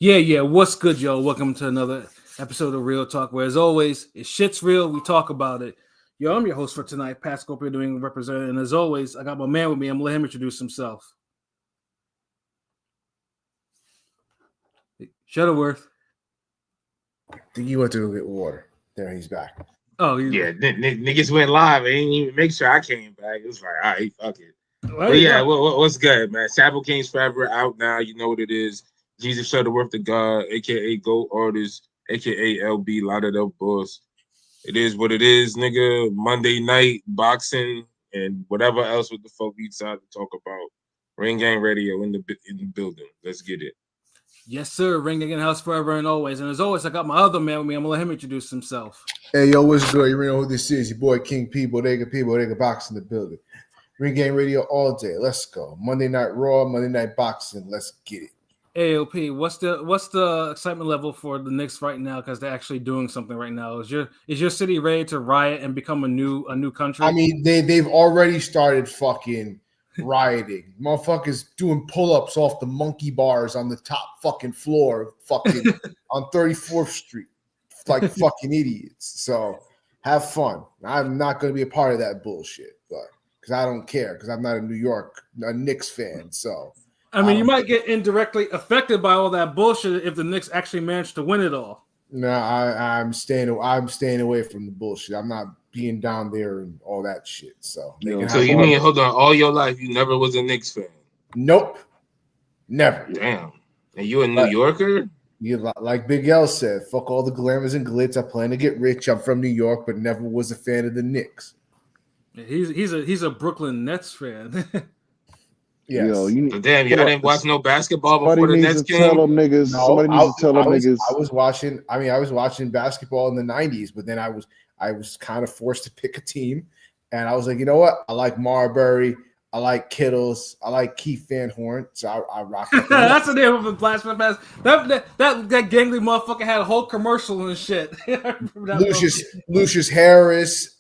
Yeah. What's good, yo? Welcome to another episode of Real Talk, where as always, it's shit's real. We talk about it. Yo, I'm your host for tonight, Pat Scorpio, doing representative. And as always, I got my man with me. I'm gonna let him introduce himself. Shuttleworth. I think you went to go get water. There, he's back. Oh, yeah. Niggas went live. I didn't even make sure I came back. It was like, all right, fuck it. But yeah, what's good, man? Sabo Kings Forever out now. You know what it is. Jesus Shuttleworth the God, aka Goat Artist, aka LB Lauderdale Boss. It is what it is, nigga. Monday night boxing and whatever else with the fuck we decide to talk about. Ring Gang Radio in the building. Let's get it. Yes, sir. Ring again, house forever and always. And as always, I got my other man with me. I'm gonna let him introduce himself. Hey, yo, what's good? You know who this is? Your boy King P. Bodega Box in the building. Ring Gang Radio all day. Let's go. Monday Night Raw, Monday Night Boxing. Let's get it. AOP, what's the excitement level for the Knicks right now? Because they're actually doing something right now. Is your city ready to riot and become a new country? I mean, they've already started fucking rioting. Motherfuckers doing pull-ups off the monkey bars on the top fucking floor, fucking on 34th Street, like fucking idiots. So have fun. I'm not going to be a part of that bullshit, but because I don't care, because I'm not a Knicks fan. So I mean, you might get indirectly affected by all that bullshit if the Knicks actually manage to win it all. No, I'm staying away from the bullshit. I'm not being down there and all that shit. So you mean hold on, all your life you never was a Knicks fan? Nope, never. Damn, and you a New Yorker? You like Big L said, fuck all the glamours and glitz. I plan to get rich. I'm from New York, but never was a fan of the Knicks. Yeah, he's a Brooklyn Nets fan. Yes. Yo, y'all didn't watch no basketball before the Nets game? Somebody needs to tell them niggas. I was watching basketball in the 90s, but then I was kind of forced to pick a team. And I was like, you know what? I like Marbury. I like Kittles. I like Keith Van Horn. So I rock it. That's the name of a blasphemy pass. That gangly motherfucker had a whole commercial and shit. Lucius Harris,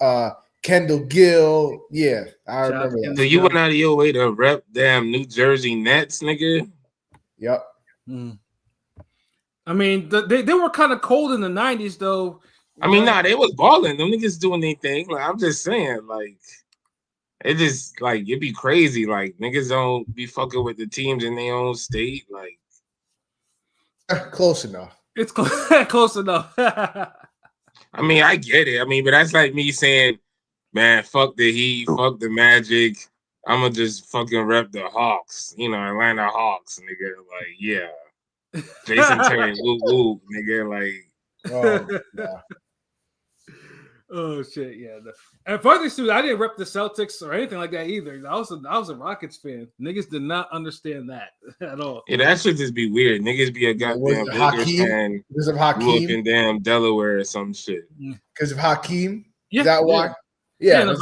Kendall Gill, yeah, I remember that. So you went out of your way to rep damn New Jersey Nets, nigga? Yep. I mean, they were kind of cold in the 90s, though. I mean, they was balling. Them niggas doing anything. Like, I'm just saying, like, it just, like, it'd be crazy. Like, niggas don't be fucking with the teams in their own state. Like, close enough. It's close enough. I mean, I get it. I mean, but that's like me saying, man, fuck the Heat, fuck the Magic. I'm going to just fucking rep the Hawks. You know, Atlanta Hawks, nigga. Like, yeah. Jason Terry, woo, nigga. Like, oh, shit, yeah. And further too, I didn't rep the Celtics or anything like that either. I was a Rockets fan. Niggas did not understand that at all. Yeah, that should just be weird. Niggas be a goddamn Lakers fan. Because of Hakeem? In damn Delaware or some shit. Because of Hakeem? Yeah, is that why? Yeah,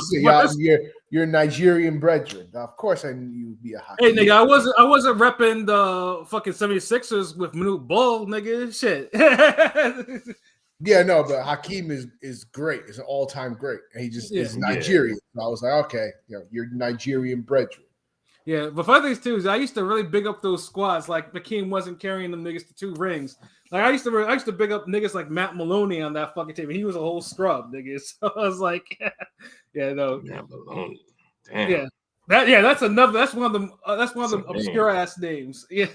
you're Nigerian brethren. Of course I knew you'd be a Hakeem. Hey, nigga, I wasn't repping the fucking 76ers with Manute Bol, nigga. Shit. Yeah, no, but Hakeem is great. It's an all-time great. And he just is Nigerian. So I was like, okay, you're Nigerian brethren. Yeah, but for things too, is I used to really big up those squads. Like Hakeem wasn't carrying them niggas to 2 rings. Like I used to big up niggas like Matt Maloney on that fucking team. He was a whole scrub, nigga. So I was like, yeah, no, Matt Maloney. Damn. Yeah, that's one of them obscure ass names. Yeah.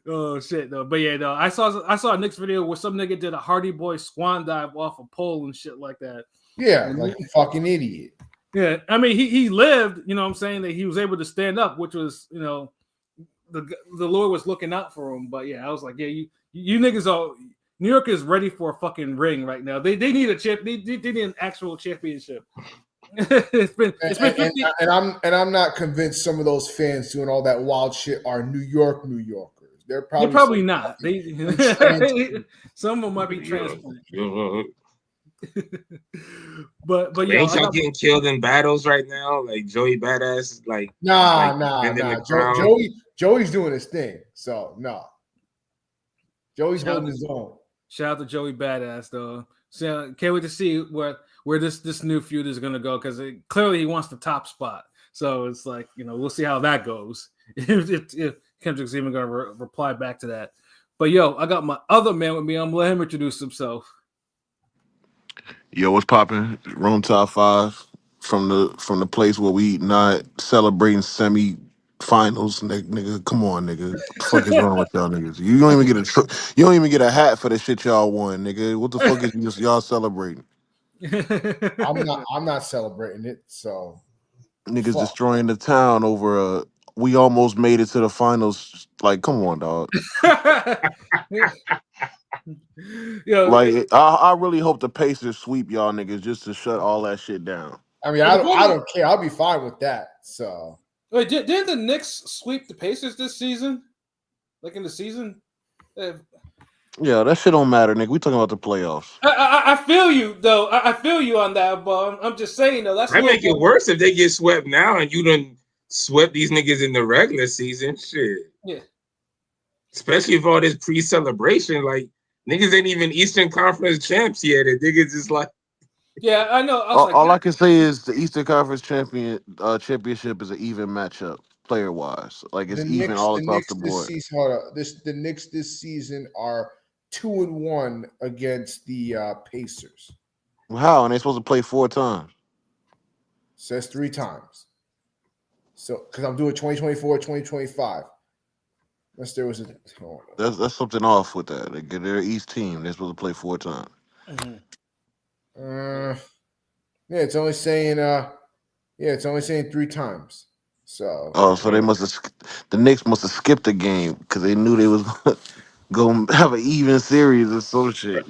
Oh shit, though. But yeah, no, I saw a Knicks video where some nigga did a Hardy Boy swan dive off a pole and shit like that. Yeah, like a fucking idiot. Yeah, I mean he lived, you know what I'm saying, that he was able to stand up, which was, you know, the Lord was looking out for him. But yeah, I was like, yeah, you niggas are New York is ready for a fucking ring right now. They need a chip. They need an actual championship. it's been 50. And I'm not convinced some of those fans doing all that wild shit are New Yorkers. They're probably not. Some of them might be transplanted. but yeah, ain't y'all getting killed in battles right now? Like Joey Badass, like nah. Joey's doing his thing, so no. Joey's holding his own. Shout out to Joey Badass though. So can't wait to see where this new feud is gonna go, because clearly he wants the top spot. So it's like, you know, we'll see how that goes. If Kendrick's even gonna reply back to that. But yo, I got my other man with me. I'm gonna let him introduce himself. Yo, what's popping? Room top 5 from the place where we not celebrating semi-finals, nigga. Come on, nigga. What the fuck is wrong with y'all niggas? You don't even get you don't even get a hat for the shit y'all won, nigga. What the fuck is y'all celebrating? I'm not celebrating it. So Niggas fuck. destroying the town over we almost made it to the finals. Like, come on, dog. Yo, Like, I really hope the Pacers sweep y'all niggas just to shut all that shit down. I mean, I don't care. I'll be fine with that. So wait, didn't the Knicks sweep the Pacers this season? Like in the season? Yeah, that shit don't matter, nigga. We talking about the playoffs. I feel you though. I feel you on that, but I'm just saying though. That's I make it worse if they get swept now and you done swept these niggas in the regular season. Shit. Yeah. Especially for all this pre-celebration, like niggas ain't even Eastern Conference champs yet. And niggas just like, yeah, I know. All I can say is the Eastern Conference championship is an even matchup, player wise. Like it's even all across the board. The Knicks this season are 2-1 against the Pacers. How? And they supposed to play 4 times. Says 3 times. So because I'm doing 2024, 2025. Unless there was That's something off with that. They're East team. They're supposed to play 4 times. Yeah, it's only saying 3 times. So so they the Knicks must have skipped a game because they knew they was gonna have an even series or some shit.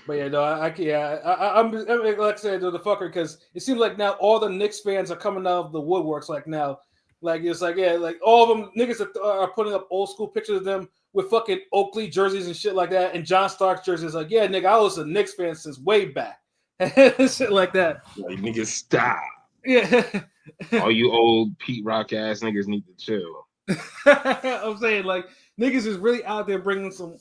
But yeah, no, I'm like I said, the fucker, because it seems like now all the Knicks fans are coming out of the woodworks. Like now, like it's like like all of them niggas are putting up old school pictures of them with fucking Oakley jerseys and shit like that, and John Starks jerseys. Like, yeah, nigga, I was a Knicks fan since way back, shit like that. Like niggas stop. Yeah, all you old Pete Rock ass niggas need to chill. I'm saying like niggas is really out there bringing some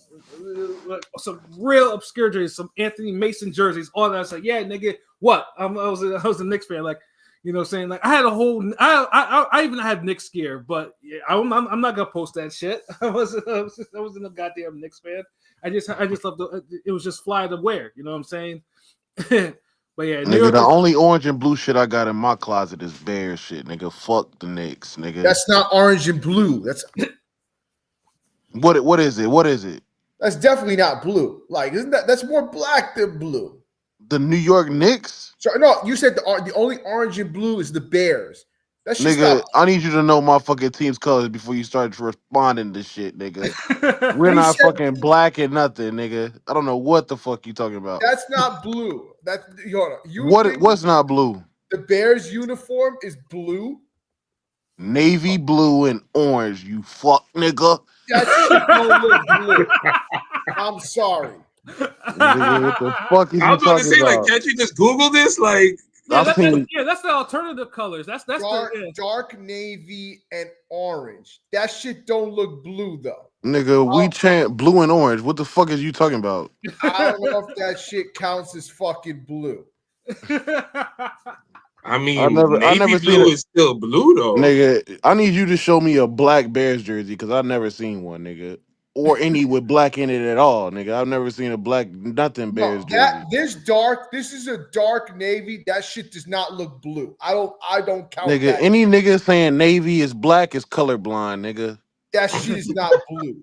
real obscure jerseys, some Anthony Mason jerseys, all that. I was like, yeah, nigga, what? I was a Knicks fan, like, you know what I'm saying? Like I had a whole I even had Knicks gear, but yeah, I'm not gonna post that shit. I wasn't a goddamn Knicks fan. I just loved it was just fly to wear, you know what I'm saying? But yeah, nigga, the only orange and blue shit I got in my closet is Bears shit, nigga. Fuck the Knicks, nigga. That's not orange and blue. That's what is it? What is it? That's definitely not blue. Like, isn't that's more black than blue? The New York Knicks? So no, you said the only orange and blue is the Bears. That's just nigga. I need you to know my fucking team's colors before you start responding to shit, nigga. We're not fucking black and nothing, nigga. I don't know what the fuck you talking about. That's not blue. That's what's not blue? The Bears uniform is blue. Navy blue and orange, you fuck nigga. That shit don't look blue. I'm sorry. Nigga, what the fuck is I was you about talking to say, about? like, can't you just Google this? Like, that's the alternative colors. That's dark navy and orange. That shit don't look blue though. Nigga, we chant blue and orange. What the fuck is you talking about? I don't know if that shit counts as fucking blue. I mean, I never blue is still blue though. Nigga, I need you to show me a black Bears jersey because I've never seen one, nigga. Or any with black in it at all, nigga. I've never seen a black nothing Bears jersey. This is a dark navy. That shit does not look blue. I don't count nigga, that. Any nigga saying navy is black is colorblind, nigga. That shit is not blue.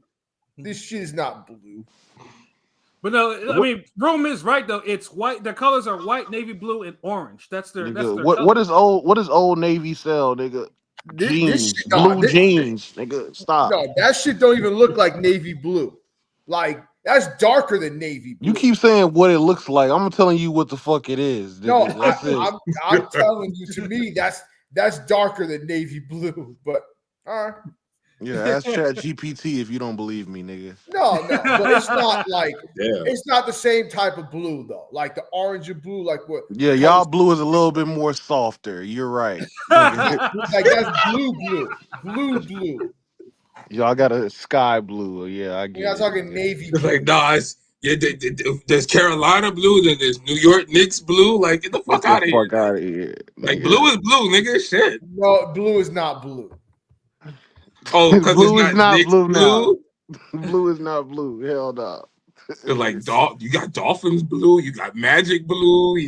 This shit is not blue. But no, I mean, Rome is right though. It's white. The colors are white, navy blue, and orange. That's their. Nigga, that's their what is Old Navy sell, nigga? Jeans, blue jeans, nigga. Stop. No, that shit don't even look like navy blue. Like that's darker than navy blue. You keep saying what it looks like. I'm telling you what the fuck it is. Nigga. No, I'm telling you. To me, that's darker than navy blue. But all right. Yeah, ask Chat GPT if you don't believe me, nigga. No, but it's not like it's not the same type of blue though. Like the orange and blue, like what? Yeah, y'all blue is a little bit more softer. You're right. Like that's blue. Y'all got a sky blue. Yeah, I get. You're not talking navy blue. Like there's Carolina blue, then there's New York Knicks blue. Like get the fuck out of here. Out of here. Like blue is blue, nigga. Shit. No, blue is not blue. Oh, because it's Blue is not not Knicks blue now. blue. Blue is not blue. Hell no. They're like you got Dolphins blue, you got Magic blue,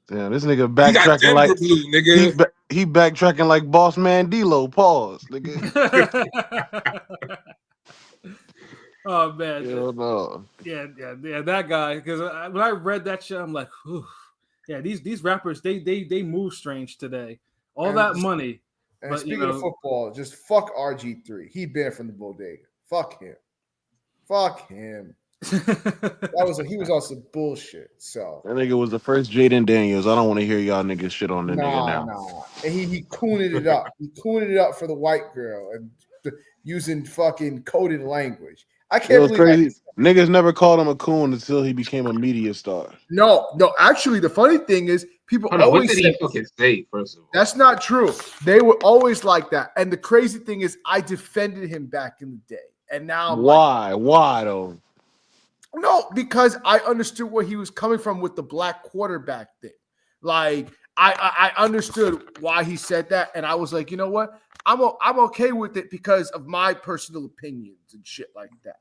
Damn, this nigga you got backtracking Denver like blue, nigga. he backtracking like Boss Man D-Lo. Pause, nigga. Oh man, Hell no. yeah, that guy. Because when I read that shit, I'm like, whew. Yeah, these rappers they move strange today. All And, that money, and but speaking of football, just fuck RG3. He banned from the bodega. Fuck him. Fuck him. He was on some bullshit. So That nigga was the first Jaden Daniels. I don't want to hear y'all niggas shit on the nigga now. And he cooned it up. He cooned it up for the white girl and using fucking coded language. I can't believe crazy. Niggas never called him a coon until he became a media star. No. Actually, the funny thing is, people Hold on, always what did he fucking say? First of all, that's not true. They were always like that. And the crazy thing is, I defended him back in the day, and now why? Why though? No, because I understood where he was coming from with the black quarterback thing. Like I understood why he said that, and I was like, you know what? I'm okay with it because of my personal opinions and shit like that.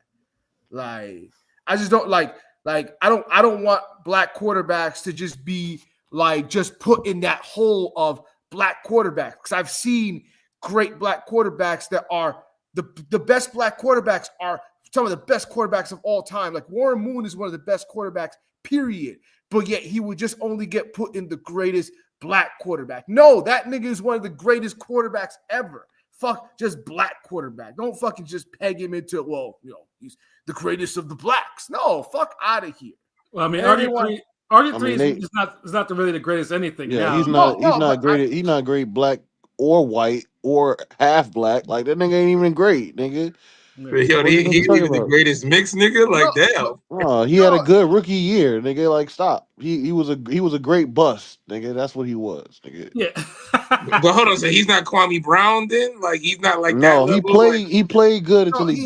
Like I just don't like I don't want black quarterbacks to just be like just put in that hole of black quarterbacks, because I've seen great black quarterbacks that are the best black quarterbacks are some of the best quarterbacks of all time. Like Warren Moon is one of the best quarterbacks, period. But yet he would just only get put in the greatest black quarterback. No, that nigga is one of the greatest quarterbacks ever. Fuck just black quarterback. Don't fucking just peg him into, well, he's the greatest of the blacks. No, fuck out of here. Well, I mean, RG3 is not really the greatest anything. Yeah, now. he's not great. He's not great black or white or half black. Like that nigga ain't even great, nigga. Yo, he ain't even the greatest mix, nigga. Like damn. Oh, he had a good rookie year, nigga. Like stop. He was a great bust, nigga. That's what he was, nigga. Yeah. But hold on, so he's not Kwame Brown then? Like he's not like that No, level? he played good until he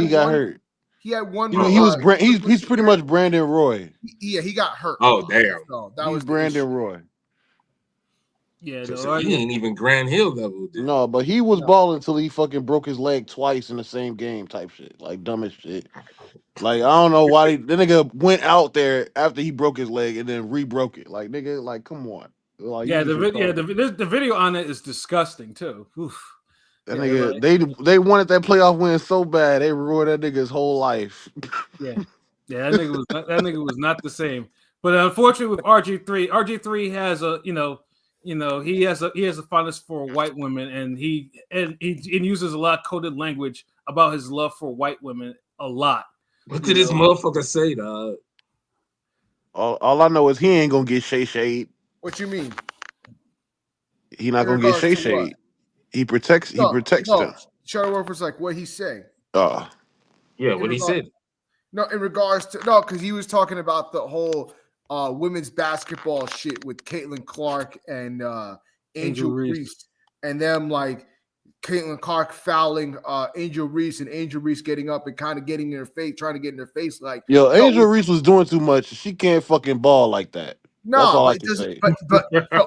got hurt. He had one. He's pretty much Brandon Roy. Yeah, he got hurt. Oh damn. So he's Brandon Roy. Yeah, so he ain't even Grand Hill level. Dude. No, but he was balling until he fucking broke his leg twice in the same game type shit. Like dumb as shit. Like I don't know why the nigga went out there after he broke his leg and then re-broke it. Like nigga, like come on. Like, the video on it is disgusting too. Oof. That nigga, they wanted that playoff win so bad they ruined that nigga's whole life. Yeah, that nigga was not the same. But unfortunately, with RG3 has a he has a fondness for white women, and he uses a lot of coded language about his love for white women a lot. What did this motherfucker say, dog? All I know is he ain't gonna get shade. What you mean? He not gonna get shade. He protects them. Charlo was like, what he say? Yeah, what he said. No, in regards to because he was talking about the whole women's basketball shit with Caitlin Clark and Angel Reese, and them like Caitlin Clark fouling Angel Reese, and Angel Reese getting up and kind of getting in her face, trying to get in her face, like Angel Reese was doing too much. She can't fucking ball like that. No, that's all I can say. But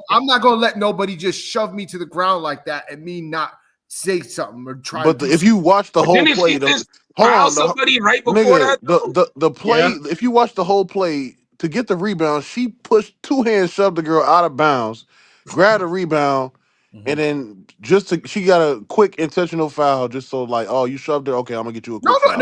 I'm not gonna let nobody just shove me to the ground like that and me not say something or try. But if you watch the whole play, somebody right before that. The play. Yeah. If you watch the whole play, to get the rebound, she pushed two hands, shoved the girl out of bounds, grabbed a rebound, and then she got a quick intentional foul, just so like, oh, you shoved her. Okay, I'm gonna get you a quick foul.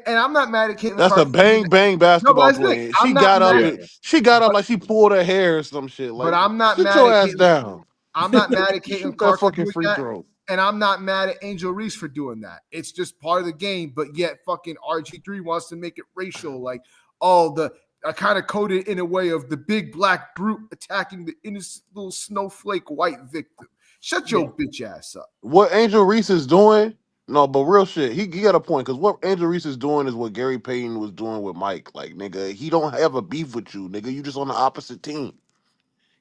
And I'm not mad at Caitlin. That's Clark a bang basketball play. She got up. She got up like she pulled her hair or some shit. Like, but I'm not sit mad your at ass down. I'm not mad at Caitlin Clark for doing free that, throw. and I'm not mad at Angel Reese for doing that. It's just part of the game. But yet, fucking RG3 wants to make it racial. Like, I kind of coded in a way of the big black brute attacking the innocent little snowflake white victim. Shut your bitch ass up. What Angel Reese is doing, no, but real shit, he got a point, because what Angel Reese is doing is what Gary Payton was doing with Mike. Like, nigga, he don't have a beef with you, nigga. You just on the opposite team.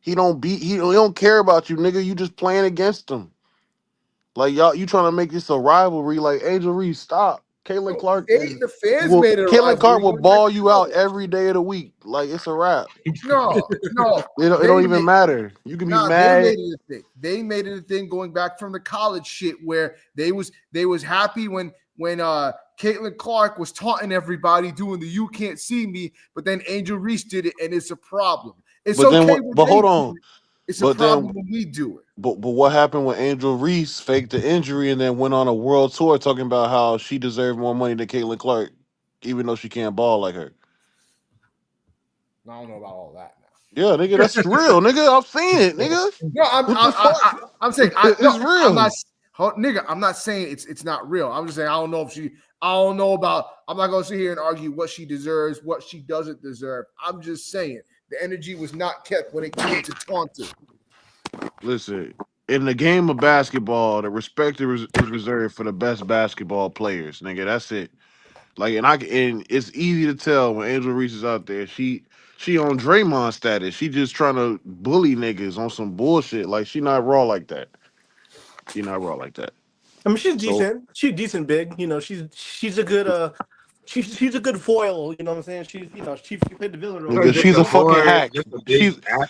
He don't care about you, nigga. You just playing against him. Like, y'all, you trying to make this a rivalry. Like, Angel Reese, stop. Caitlin Clark The fans will, made it a Caitlin Clark rivalry. will ball you out every day of the week. Like it's a wrap. No. It don't even matter. You can be They mad. made it a thing. They made it a thing going back from the college shit where they was happy when Caitlin Clark was taunting everybody doing the "you can't see me," but then Angel Reese did it, and it's a problem. It's But okay. then, but hold on. It's a problem when we do it. But what happened when Angel Reese faked the injury and then went on a world tour talking about how she deserved more money than Caitlin Clark, even though she can't ball like her? I don't know about all that now. Yeah, nigga, that's real, nigga. I've seen it, nigga. No, I'm saying it's real. I'm not saying it's not real. I'm just saying I don't know about. I'm not gonna sit here and argue what she deserves, what she doesn't deserve. I'm just saying the energy was not kept when it came to taunting. Listen, in the game of basketball, the respect is reserved for the best basketball players, nigga. That's it. Like, and it's easy to tell when Angel Reese is out there. She on Draymond status. She just trying to bully niggas on some bullshit. Like, she not raw like that. She not raw like that. I mean, she's decent. She's decent big. You know, she's a good she's a good foil. You know what I'm saying? She played the villain role. Nigga, she's a fucking hack.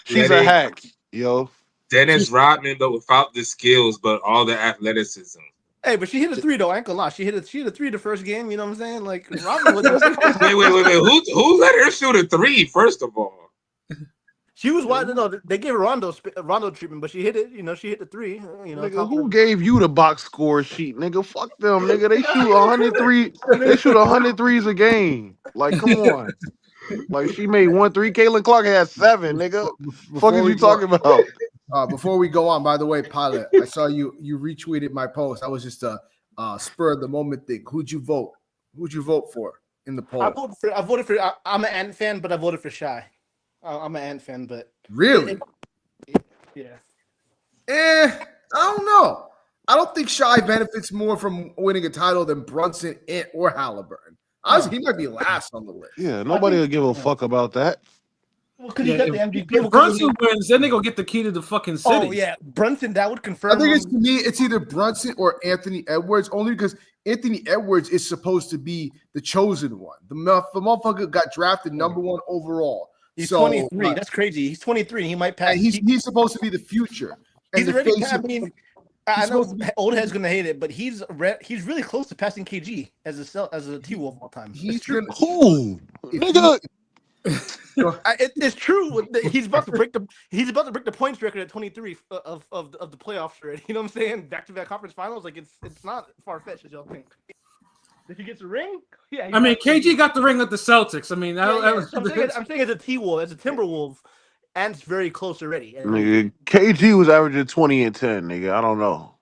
She's a hack, yo. Dennis Rodman, but without the skills, but all the athleticism. Hey, but she hit a 3 though. I ain't gonna lie. She hit a 3 the first game. You know what I'm saying? Like Rodman was. Wait. Who let her shoot a 3? First of all, she was wide. No, they gave her Rondo treatment, but she hit it. You know, she hit the 3. You know, nigga, who gave you the box score sheet, nigga? Fuck them, nigga. They shoot 103. They shoot 100 threes a game. Like, come on. Like she made 1 3. Caitlin Clark had 7, nigga. Fuck is you talking about? Before we go on, by the way, Pilot, I saw you retweeted my post. I was just a spur of the moment thing. Who'd you vote? Who'd you vote for in the poll? I voted for. I'm an Ant fan, but I voted for Shy. I'm an Ant fan, but really, yeah. I don't know. I don't think Shy benefits more from winning a title than Brunson, Ant, or Halliburton. Honestly, he might be last on the list. Yeah, nobody will give a fuck about that. Well, because he got the MVP. If Brunson wins, then they gonna get the key to the fucking city. Oh yeah, Brunson. That would confirm. I think to me, it's either Brunson or Anthony Edwards, only because Anthony Edwards is supposed to be the chosen one. The motherfucker got drafted number 1 overall. He's 23. That's crazy. He's 23. He might pass. He's supposed to be the future. He's already. I mean, I know old head's gonna hate it, but he's really close to passing KG as a T-Wolf of all time. He's gonna cool, nigga. It's true. He's about to break the points record at 23 of the playoffs already. You know what I'm saying? Back-to-back conference finals. Like it's not far-fetched as y'all think. If he gets a ring, yeah. I mean, KG got the ring with the Celtics. I mean, I'm saying as a T-Wolf, as a Timberwolf, and it's very close already. Nigga, KG was averaging 20 and 10. Nigga, I don't know.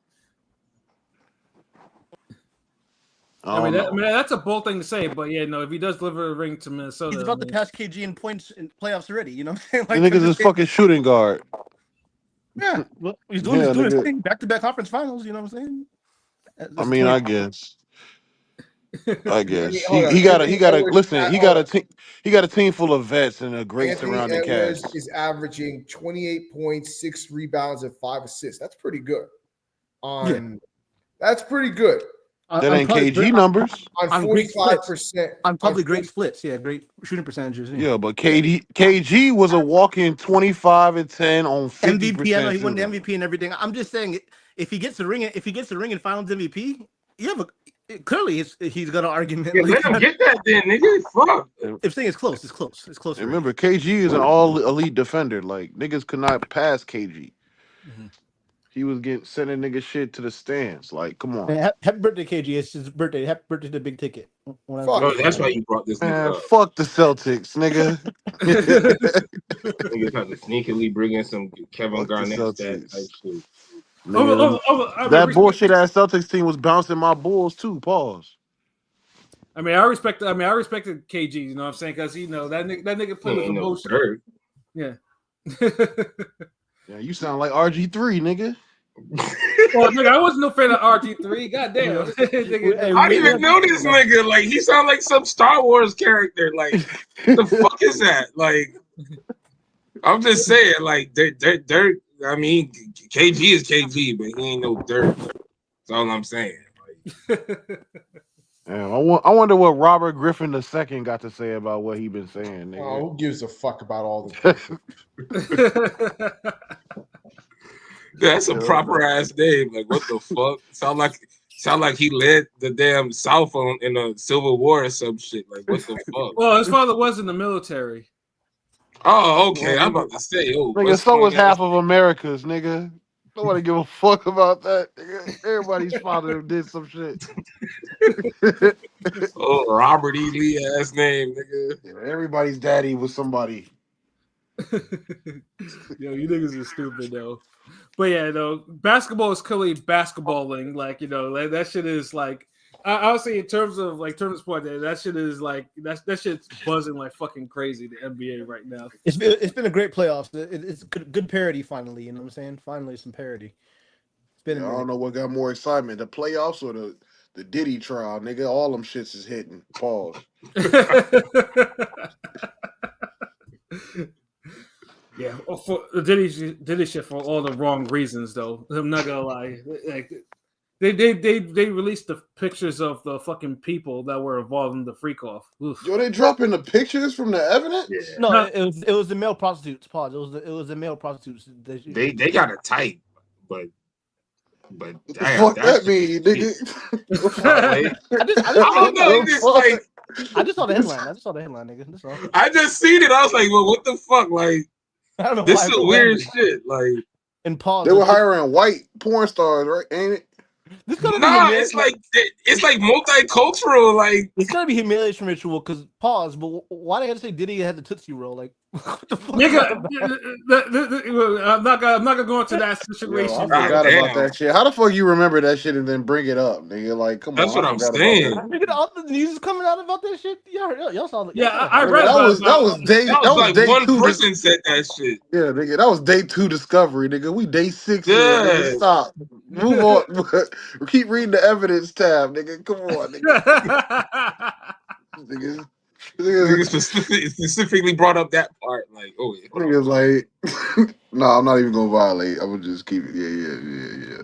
I mean, that's a bold thing to say, but yeah, no. If he does deliver a ring to Minnesota, he's about to pass KG in points in playoffs already. You know what I'm saying? Like, the nigga's his fucking shooting guard. Yeah, well, he's doing his thing. Back-to-back conference finals. You know what I'm saying? I mean, I guess. He got a team full of vets and a great Anthony surrounding Edwards cast. is averaging 28 points, 6 rebounds, and 5 assists. That's pretty good. That's pretty good. That ain't KG numbers. On 45%. On probably great splits. Yeah, great shooting percentages. Yeah, but KG was a walk-in 25 and 10 on 50%. MVP. I know he won the MVP and everything. I'm just saying, if he gets the ring, in Finals MVP, clearly he's got an argument. Yeah, let him get that then, nigga. Fuck. If saying it's close, it's close. It's close. Remember, KG is an all elite defender. Like niggas could not pass KG. Mm-hmm. He was sending niggas shit to the stands. Like, come on. Man, happy birthday, KG. It's his birthday. Happy birthday to the big ticket. That's why you brought this nigga up. Fuck the Celtics, nigga. Niggas trying to sneakily bring in some Kevin Garnett stat type shit. That bullshit ass Celtics team was bouncing my Bulls too. Pause. I mean, I respected KG. You know what I'm saying? Because that nigga played with the bullshit. Yeah. Yeah, you sound like RG3, nigga. Well, nigga, I wasn't no fan of RG3. Goddamn. I didn't even know this nigga. Like, he sound like some Star Wars character. Like, the fuck is that? Like, I'm just saying, like, dirt. I mean, KG is KG, but he ain't no dirt. That's all I'm saying. Like, Damn, I wonder what Robert Griffin II got to say about what he been saying, nigga. Oh, who gives a fuck about all the That's a proper ass name. Like, what the fuck? Sound like he led the damn South in a Civil War or some shit. Like, what the fuck? Well, his father was in the military. Oh, okay. I'm about to say, nigga, so was half of America's, nigga. Nobody give a fuck about that, nigga. Everybody's father did some shit. Robert E. Lee ass name, nigga. Yeah, everybody's daddy was somebody. Yo, you niggas are stupid though. But yeah, though, basketball is clearly basketballing. Like, you know, like, that shit is like, I'll say in terms of sport, that shit is like that shit's buzzing like fucking crazy. The NBA right now. It's been a great playoffs. It's good parody finally. You know what I'm saying? Finally, some parody. It's been. I don't know what got more excitement: the playoffs or the Diddy trial, nigga. All them shits is hitting. Pause. Yeah, for the Diddy shit for all the wrong reasons, though. I'm not gonna lie. Like, they released the pictures of the fucking people that were involved in the freak off. Oof. Yo, they dropping the pictures from the evidence? Yeah. No, it was the male prostitutes. Pause. It was the male prostitutes. They got it tight, but what the fuck that mean, nigga? I just saw the headline. Nigga. That's all. I just seen it. I was like, well, what the fuck? Like, I don't know. This is weird shit. Like, and pause. They were hiring white porn stars, right? Ain't it? This gonna nah, be it's like multicultural. Like, it's gonna be humiliation ritual. Because pause. But why they had to say Diddy had the Tootsie Roll? Like, what the fuck? Nigga, I'm not gonna go into that situation. Yo, I forgot about that shit. How the fuck you remember that shit and then bring it up, nigga? Like, come That's on. what I'm saying. Nigga, all the news is coming out about that shit. Y'all saw that? Yeah, I read that was day. That was like day one 2. person said that shit. Yeah, nigga, that was day 2 discovery, nigga. We day 6 here, Yeah. nigga. Stop. Move on. Keep reading the evidence tab, nigga. Come on, nigga. Nigga specifically brought up that part. Like, oh, yeah, niggas like, no, I'm not even gonna violate. I'm gonna just keep it. Yeah.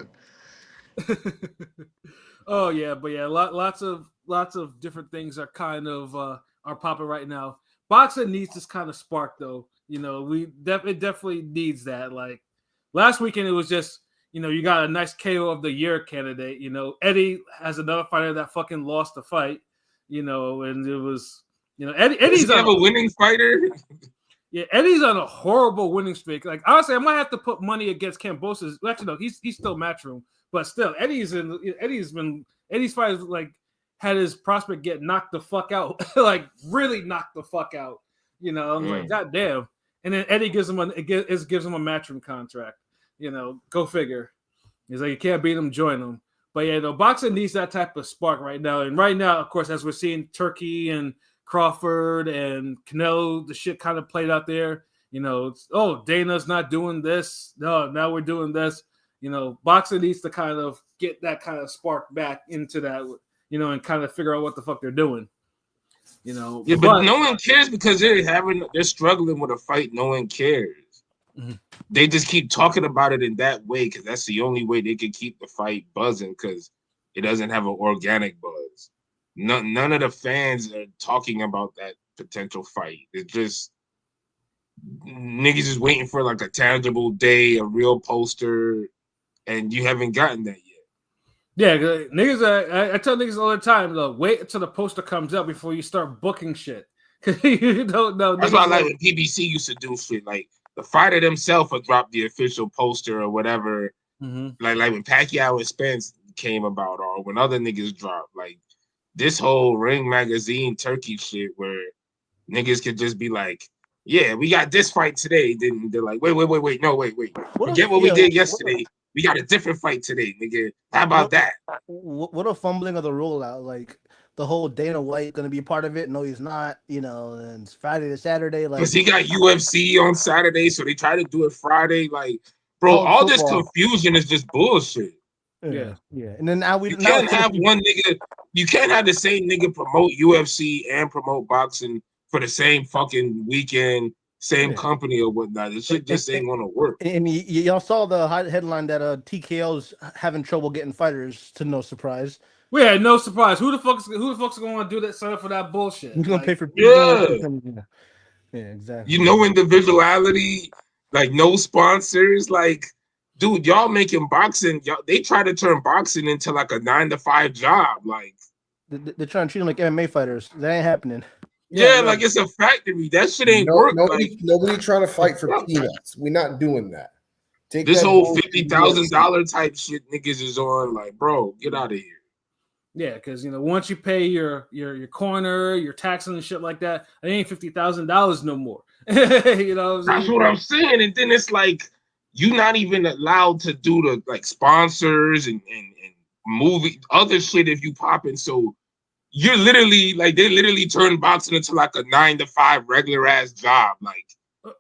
Oh yeah, but yeah, lots of different things are kind of are popping right now. Boxing needs this kind of spark, though. You know, it definitely needs that. Like last weekend, it was just, you know, you got a nice KO of the year candidate. You know, Eddie has another fighter that fucking lost the fight. You know, and it was, you know, Eddie's a winning fighter. Yeah, Eddie's on a horrible winning streak. Like honestly, I might have to put money against Kambosos. Actually, no, he's still matchroom, but still, Eddie's fighters like had his prospect get knocked the fuck out, like really knocked the fuck out. You know, I'm like, God damn. And then Eddie gives him a matchroom contract. You know, go figure. He's like, you can't beat him, join him. But yeah, no, boxing needs that type of spark right now. And right now, of course, as we're seeing Turkey and Crawford and Canelo, the shit kind of played out there. You know, it's, Dana's not doing this. No, now we're doing this. You know, boxing needs to kind of get that kind of spark back into that, you know, and kind of figure out what the fuck they're doing. You know, yeah, but no one cares because they're struggling with a fight. No one cares. Mm-hmm. They just keep talking about it in that way because that's the only way they can keep the fight buzzing because it doesn't have an organic buzz. None of the fans are talking about that potential fight. It's just niggas is waiting for like a tangible day, a real poster, and you haven't gotten that yet. Yeah, niggas. I tell niggas all the time, though, wait until the poster comes up before you start booking shit. You don't know. That's why I like when PBC used to do shit like the fighter themselves would drop the official poster or whatever. Mm-hmm. Like when Pacquiao and Spence came about, or when other niggas dropped, like this whole Ring Magazine Turkey shit where niggas could just be like, yeah, we got this fight today. Then they're like, wait. Forget what we did yesterday. We got a different fight today, nigga. How about that? What a fumbling of the rollout. Like the whole Dana White gonna be a part of it. No, he's not, you know, and it's Friday to Saturday. Like, because he got UFC on Saturday, so they try to do it Friday. Like, bro, all this confusion is just bullshit. Yeah. And then now you can't have one nigga. You can't have the same nigga promote UFC and promote boxing for the same fucking weekend, same company or whatnot. This shit just ain't gonna work. And y'all saw the headline that TKO's having trouble getting fighters, to no surprise. We had no surprise. Who the fuck's going to do that? Sign up for that bullshit? Who's gonna pay for? Yeah. Yeah, exactly. You know, individuality, like no sponsors, like. Dude, y'all making boxing. They try to turn boxing into like a 9-to-5 job. Like they're trying to treat them like MMA fighters. That ain't happening. Yeah, like it's a factory. That shit ain't work. Nobody trying to fight for peanuts. We're not doing that. Take this whole $50,000 type shit niggas is on. Like, bro, get out of here. Yeah, because once you pay your corner, your taxes and shit like that, it ain't $50,000 no more. That's what I'm saying. And then it's like you're not even allowed to do the like sponsors and movie other shit if you popping. So you're literally like they literally turn boxing into like a 9-to-5 regular ass job. Like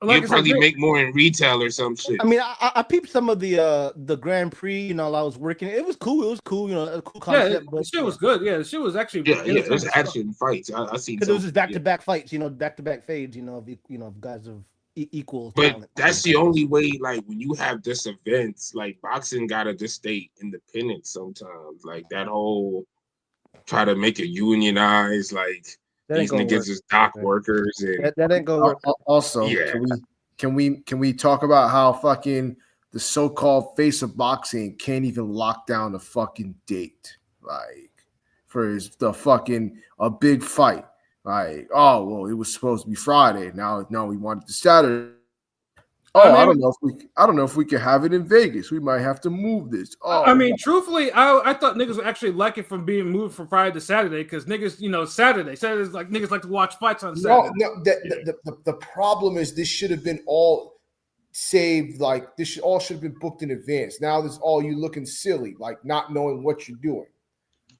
you probably make more in retail or some shit. I mean, I peeped some of the Grand Prix. I was working. It was cool. It was cool. A cool concept. Yeah, the shit was good. Yeah, the shit was actually. It was action fights. I seen because it was just back-to-back fights. Back-to-back fades. Of guys of equal but talent. That's the only way. Like when you have this events, like boxing gotta just stay independent sometimes. Like that whole try to make it unionized. Like these niggas is dock workers and that ain't gonna work. Also, yeah. Can we talk about how fucking the so-called face of boxing can't even lock down a fucking date, like for the fucking a big fight? Like, oh well, it was supposed to be Friday. Now we want it to Saturday. Oh, I don't know if we can have it in Vegas. We might have to move this. Oh, I mean, truthfully, I thought niggas would actually like it from being moved from Friday to Saturday because niggas, Saturday's like niggas like to watch fights on Saturday. No, the problem is this should have been all saved. Like this should have been booked in advance. Now this all you looking silly, like not knowing what you're doing.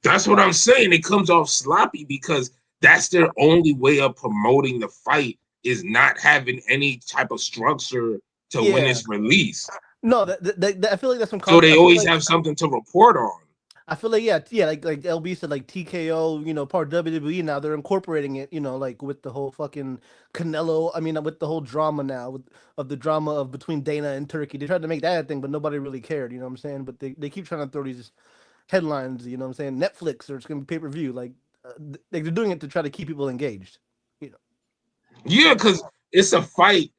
That's what I'm saying. It comes off sloppy because that's their only way of promoting the fight. Is not having any type of structure to when it's released. No, I feel like that's some. So they always have something to report on. I feel like like LB said, like TKO, part of WWE now they're incorporating it, like with the whole fucking Canelo. I mean, with the whole drama now of the drama of between Dana and Turkey. They tried to make that a thing, but nobody really cared. You know what I'm saying? But they keep trying to throw these headlines. You know what I'm saying? Netflix or it's gonna be pay-per-view. Like they're doing it to try to keep people engaged. Yeah, because it's a fight.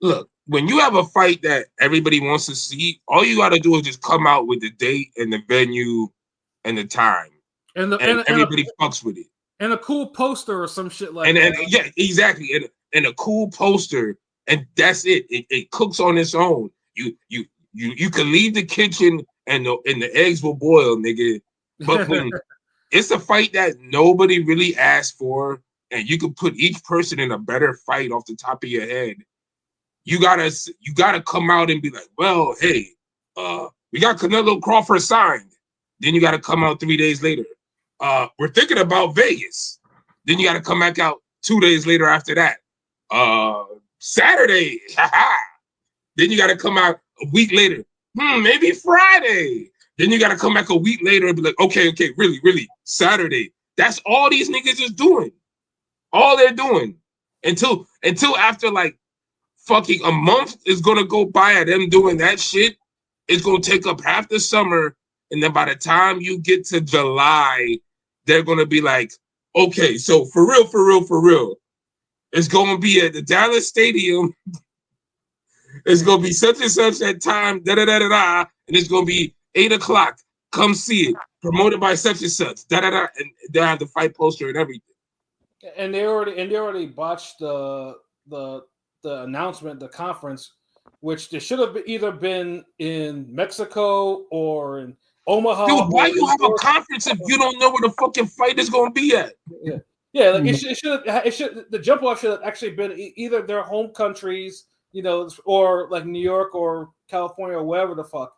Look, when you have a fight that everybody wants to see, all you got to do is just come out with the date and the venue and the time, and everybody fucks with it. And a cool poster or some shit like that. And yeah, exactly. And a cool poster, and that's it. It cooks on its own. You can leave the kitchen and the eggs will boil, nigga. But when it's a fight that nobody really asked for. And you can put each person in a better fight off the top of your head. You gotta come out and be like, well, hey, we got Canelo Crawford signed. Then you gotta come out 3 days later. We're thinking about Vegas. Then you gotta come back out 2 days later after that. Saturday, Then you gotta come out a week later. Maybe Friday. Then you gotta come back a week later and be like, okay, really, Saturday. That's all these niggas is doing. All they're doing until after like fucking a month is gonna go by at them doing that shit. It's gonna take up half the summer, and then by the time you get to July, they're gonna be like, okay, so for real, it's gonna be at the Dallas Stadium. It's gonna be such and such that time, and it's gonna be 8:00. Come see it, promoted by such and such, and they have the fight poster and everything. And they already botched the announcement, the conference, which there should have either been in Mexico or in Omaha. Dude, why you have a conference if you don't know where the fucking fight is going to be at? Yeah. Like it should. The jump off should have actually been either their home countries, or like New York or California or wherever the fuck,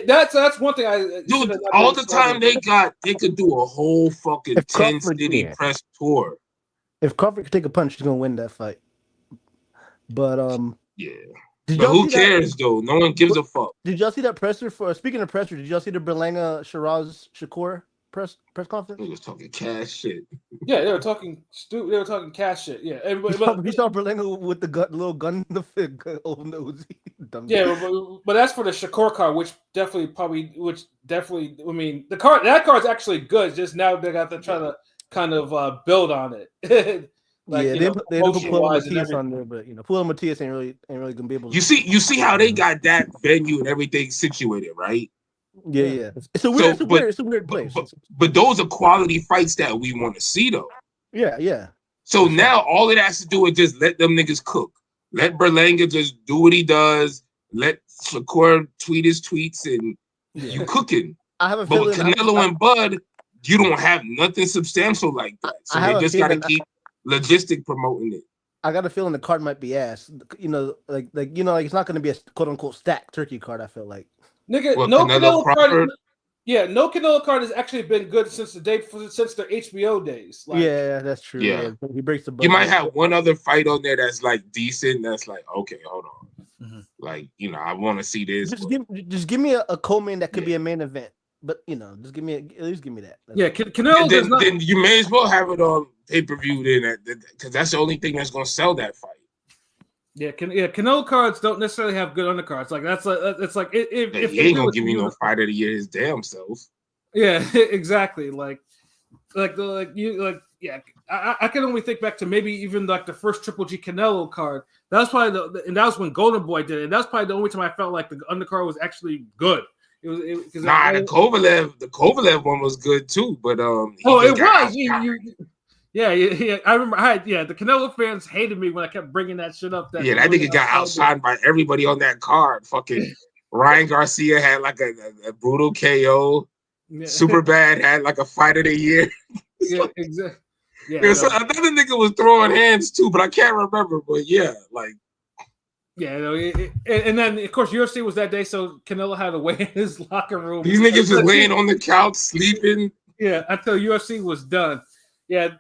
That's one thing dude. All the time they could do a whole fucking 10-city press tour. If Crawford could take a punch, he's gonna win that fight. But yeah. But who cares though? No one gives a fuck. Did y'all see that presser for? Speaking of presser, did y'all see the Berlanga Shiraz Shakur press conference? He was talking cash shit. Yeah, they were talking stupid. They were talking cash shit. Yeah, he saw Berlanga with the little gun in the old nose. but that's for the Shakur card, which definitely, I mean, that card's actually good. Just now they got to try to kind of build on it. They put Puel Matias on there, but Puel Matias ain't really gonna be able to. You see how they got that venue and everything situated, right? Yeah. It's a weird place. But those are quality fights that we want to see, though. Yeah. So now all it has to do is just let them niggas cook. Let Berlanga just do what he does. Let Shakur tweet his tweets, and you cooking. I have a but feeling. With Canelo and Bud, you don't have nothing substantial like that. So they just got to keep logistic promoting it. I got a feeling the card might be ass. Like it's not going to be a quote unquote stacked turkey card. I feel like. Nigga, no Canelo card. No Canelo card has actually been good since the HBO days. Yeah, that's true. Yeah. He breaks the budget. You might have one other fight on there that's like decent. That's like, okay, hold on. Mm-hmm. Like, I want to see this. Just give me a co-main that could be a main event. But just at least give me that. Canelo. Then you may as well have it on pay-per-view then, because that's the only thing that's gonna sell that fight. Canelo cards don't necessarily have good undercards. Like it's like if he ain't gonna give me no fight of the year his damn self. Yeah, exactly. I can only think back to maybe even like the first Triple G Canelo card. That was probably and that was when Golden Boy did it. And that's probably the only time I felt like the undercard was actually good. The Kovalev one was good too, but it was. I remember. The Canelo fans hated me when I kept bringing that shit up. That nigga got outshined by everybody on that card. Fucking Ryan Garcia had like a brutal KO. Yeah. Superbad had like a fight of the year. Yeah, exactly. Yeah, so another nigga was throwing hands too, but I can't remember. But and then of course UFC was that day, so Canelo had to wait in his locker room. These niggas was laying on the couch sleeping. Yeah, until UFC was done. Yeah.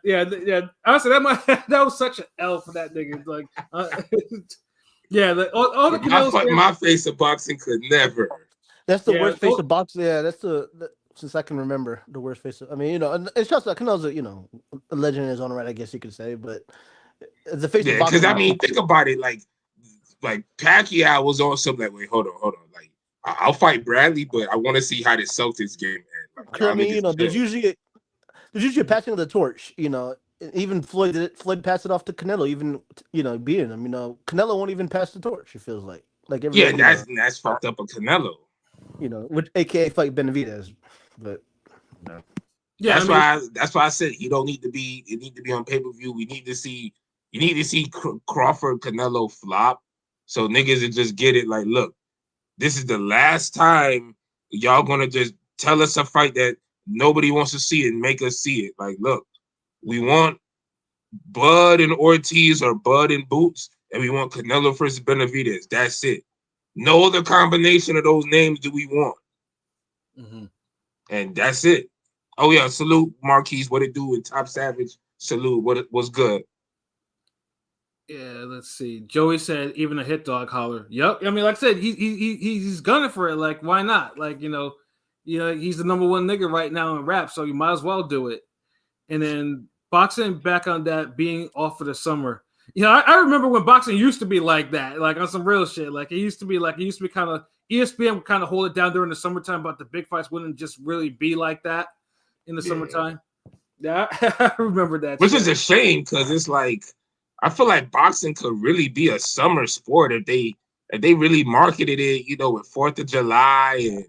Honestly, that was such an L for that nigga. Like, all the Canelo my face of boxing could never. That's the worst face of boxing. Yeah, that's since I can remember the worst face. I mean, it's just like Canelo's a legend in his own right, I guess you could say. But the face of boxing. Because I mean, think about it. Like Pacquiao was on something like, wait, hold on. Like, I'll fight Bradley, but I want to see how this Celtics game ends. Like, I mean, there's usually a passing of the torch. Even Floyd passed it off to Canelo. Even beating him. Canelo won't even pass the torch. It feels like that's fucked up of Canelo. Which AKA fight Benavidez, but that's why I said you don't need to be. It need to be on pay-per-view. You need to see Crawford Canelo flop, so niggas will just get it. Like, look, this is the last time y'all gonna just tell us a fight that nobody wants to see and make us see it. Like, look, we want Bud and Ortiz or Bud and Boots, and we want Canelo versus Benavidez. That's it. No other combination of those names do we want. Mm-hmm. And that's it. Oh, yeah, salute Marquise, what it do, and Top Savage, salute, what's good. Yeah, let's see. Joey said, even a hit dog holler. Yep. I mean, like I said, he's gunning for it. Like, why not? Like, he's the number one nigga right now in rap, so you might as well do it. And then boxing, back on that, being off for the summer. I remember when boxing used to be like that, like on some real shit. Like it used to be kind of ESPN would kind of hold it down during the summertime, but the big fights wouldn't just really be like that in the summertime. Yeah, I remember that. Which is a shame because it's like I feel like boxing could really be a summer sport if they really marketed it, with 4th of July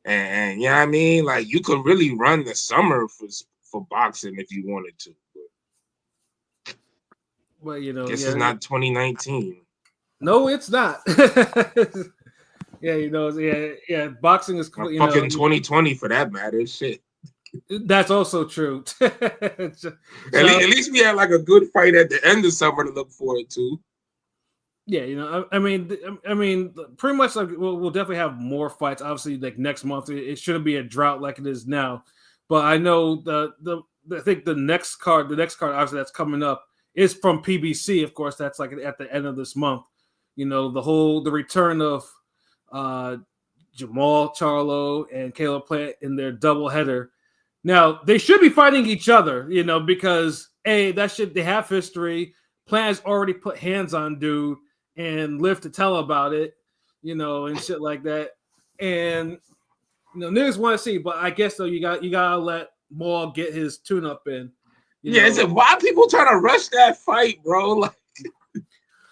and you know what I mean? Like you could really run the summer for boxing if you wanted to. Well, this is not 2019. No, it's not. Boxing is fucking 2020 for that matter. Shit. That's also true. At least we had like a good fight at the end of summer to look forward to. Yeah, I mean, pretty much like we'll definitely have more fights. Obviously, like next month, it shouldn't be a drought like it is now. But I know I think the next card obviously that's coming up is from PBC. Of course, that's like at the end of this month. The return of Jamal Charlo and Caleb Plant in their doubleheader. Now they should be fighting each other, because they have history. Plant has already put hands on dude, and live to tell about it, and shit like that. And niggas want to see, but I guess though you gotta let Maul get his tune-up in. It's why people trying to rush that fight, bro? Like,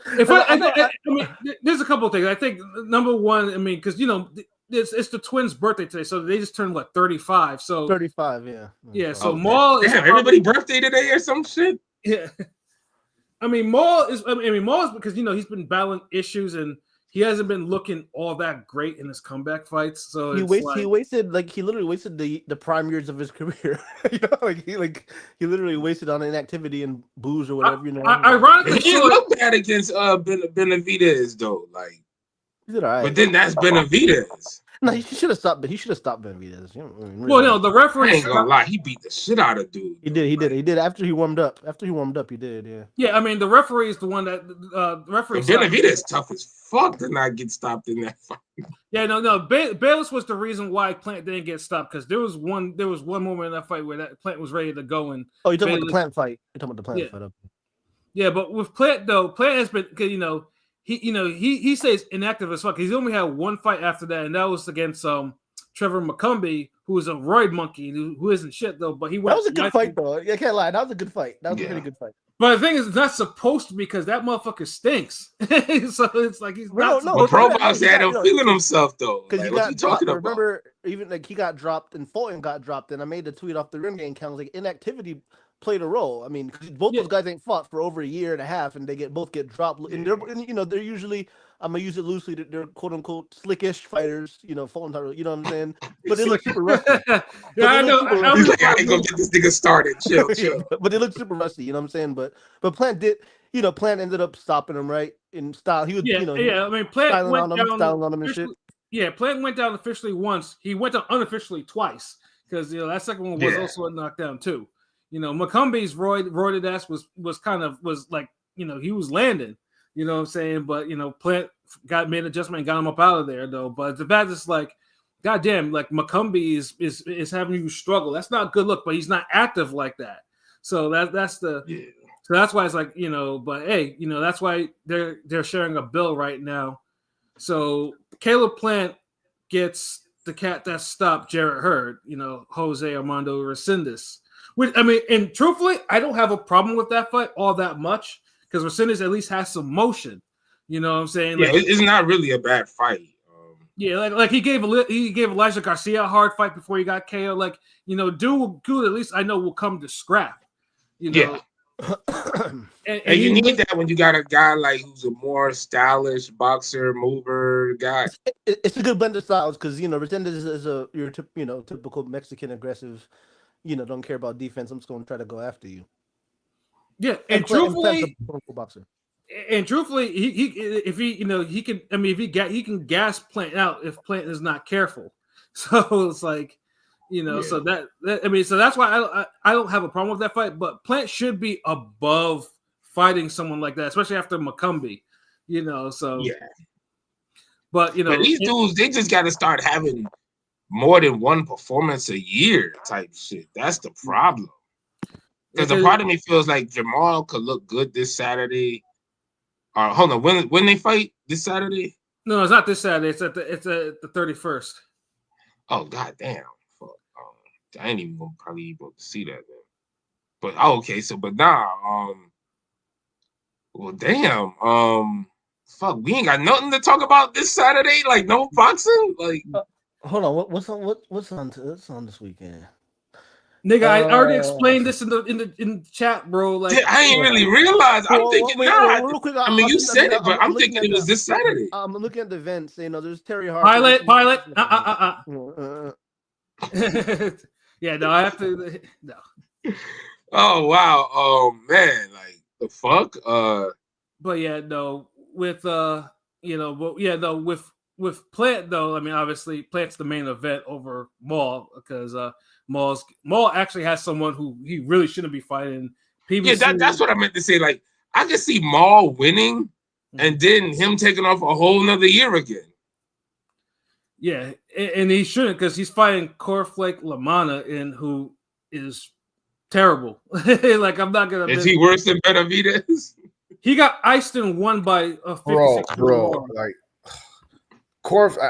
I mean, there's a couple of things. I think number one, I mean, because it's the twins' birthday today, so they just turned 35. So 35, yeah. Yeah, so Maul is everybody's birthday today or some shit. Yeah, I mean Maul is because he's been battling issues and he hasn't been looking all that great in his comeback fights. So he literally wasted the prime years of his career. He literally wasted on inactivity and booze or whatever. Ironically, he didn't look bad against Benavidez though. Like, he did all right. But then that's Benavidez. No, he should have stopped. But he should have stopped Benavidez. Well, no, the referee. I ain't gonna lie, he beat the shit out of dude. He did. After he warmed up, he did. Yeah. Yeah, I mean, the referee is the one that the referee. Benavidez tough as fuck to not get stopped in that fight. Yeah, no. Bayless was the reason why Plant didn't get stopped because there was one moment in that fight where that Plant was ready to go and. Oh, you're talking about the Plant fight. You're talking about the Plant fight. Up. Yeah, but with Plant though, Plant has been he stays inactive as fuck. He's only had one fight after that, and that was against Trevor McCumbee, who is a roid monkey who isn't shit though. But he went. That was a good fight though. I can't lie. That was a good fight. That was a pretty good fight. But the thing is, it's not supposed to be because that motherfucker stinks. So it's like he's not. But Profiles had him feeling himself though. Because what you talking about? Remember, even like he got dropped and Fulton got dropped, and I made the tweet off the rim game count. Like inactivity played a role. I mean, both those guys ain't fought for over a year and a half, and they both get dropped. And they're usually, I'm gonna use it loosely, they're quote unquote slickish fighters. Fulton, you know what I'm saying? But they look super rusty. I know. He's like, I ain't gonna get this nigga started. Chill. But they look super rusty. You know what I'm saying? But Plant did. Plant ended up stopping him right in style. He was, I mean, Plant went down on him and shit. Yeah, Plant went down officially once. He went down unofficially twice because that second one was also a knockdown too. McCumbie's roided ass was like, he was landing, you know what I'm saying? But, Plant made an adjustment and got him up out of there though. But the fact is like, goddamn, like McCumbie is having you struggle. That's not a good look, but he's not active like that. So so that's why it's like, but hey, that's why they're sharing a bill right now. So Caleb Plant gets the cat that stopped Jarrett Hurd, Jose Armando Resendez. I mean, and truthfully, I don't have a problem with that fight all that much because Resendez at least has some motion. You know what I'm saying? Like, it's not really a bad fight. Like he gave Elijah Garcia a hard fight before he got KO. Like, dude at least I know will come to scrap. Yeah. and you need that when you got a guy like who's a more stylish boxer, mover guy. It's a good blend of styles because Resendez is your typical Mexican aggressive. Don't care about defense. I'm just going to try to go after you. Yeah, and truthfully, he can gas Plant out if Plant is not careful. So it's like, so so that's why I don't have a problem with that fight. But Plant should be above fighting someone like that, especially after McCumbie. So yeah. But these dudes, they just got to start having more than one performance a year type shit. That's the problem. Because a part of me feels like Jamal could look good this Saturday. Hold on, when they fight this Saturday? No, it's not this Saturday. It's at the 31st. Oh god damn! Fuck. I ain't even gonna probably able to see that then. But okay, so but nah. Well, damn. Fuck, we ain't got nothing to talk about this Saturday. Like no boxing. Like. Hold on, what's on this weekend? Nigga, I already explained this in the chat, bro. Like I ain't really realized. I'm thinking real quick, I mean, you said it, but I'm thinking it was this Saturday. I'm looking at the events. There's Terry Harper. Pilot. Yeah, no, I have to. No. Oh wow. Oh man, like the fuck. But yeah, no. With with Plant though, I mean, obviously Plant's the main event over Maul because Maul actually has someone who he really shouldn't be fighting. PBC. Yeah, that's what I meant to say. Like, I can see Maul winning and then him taking off a whole nother year again. Yeah, and he shouldn't because he's fighting Corflake Lamana, who is terrible. Like, I'm not gonna. Is he worse than Benavidez? he got iced and won by a 56 bro. Like,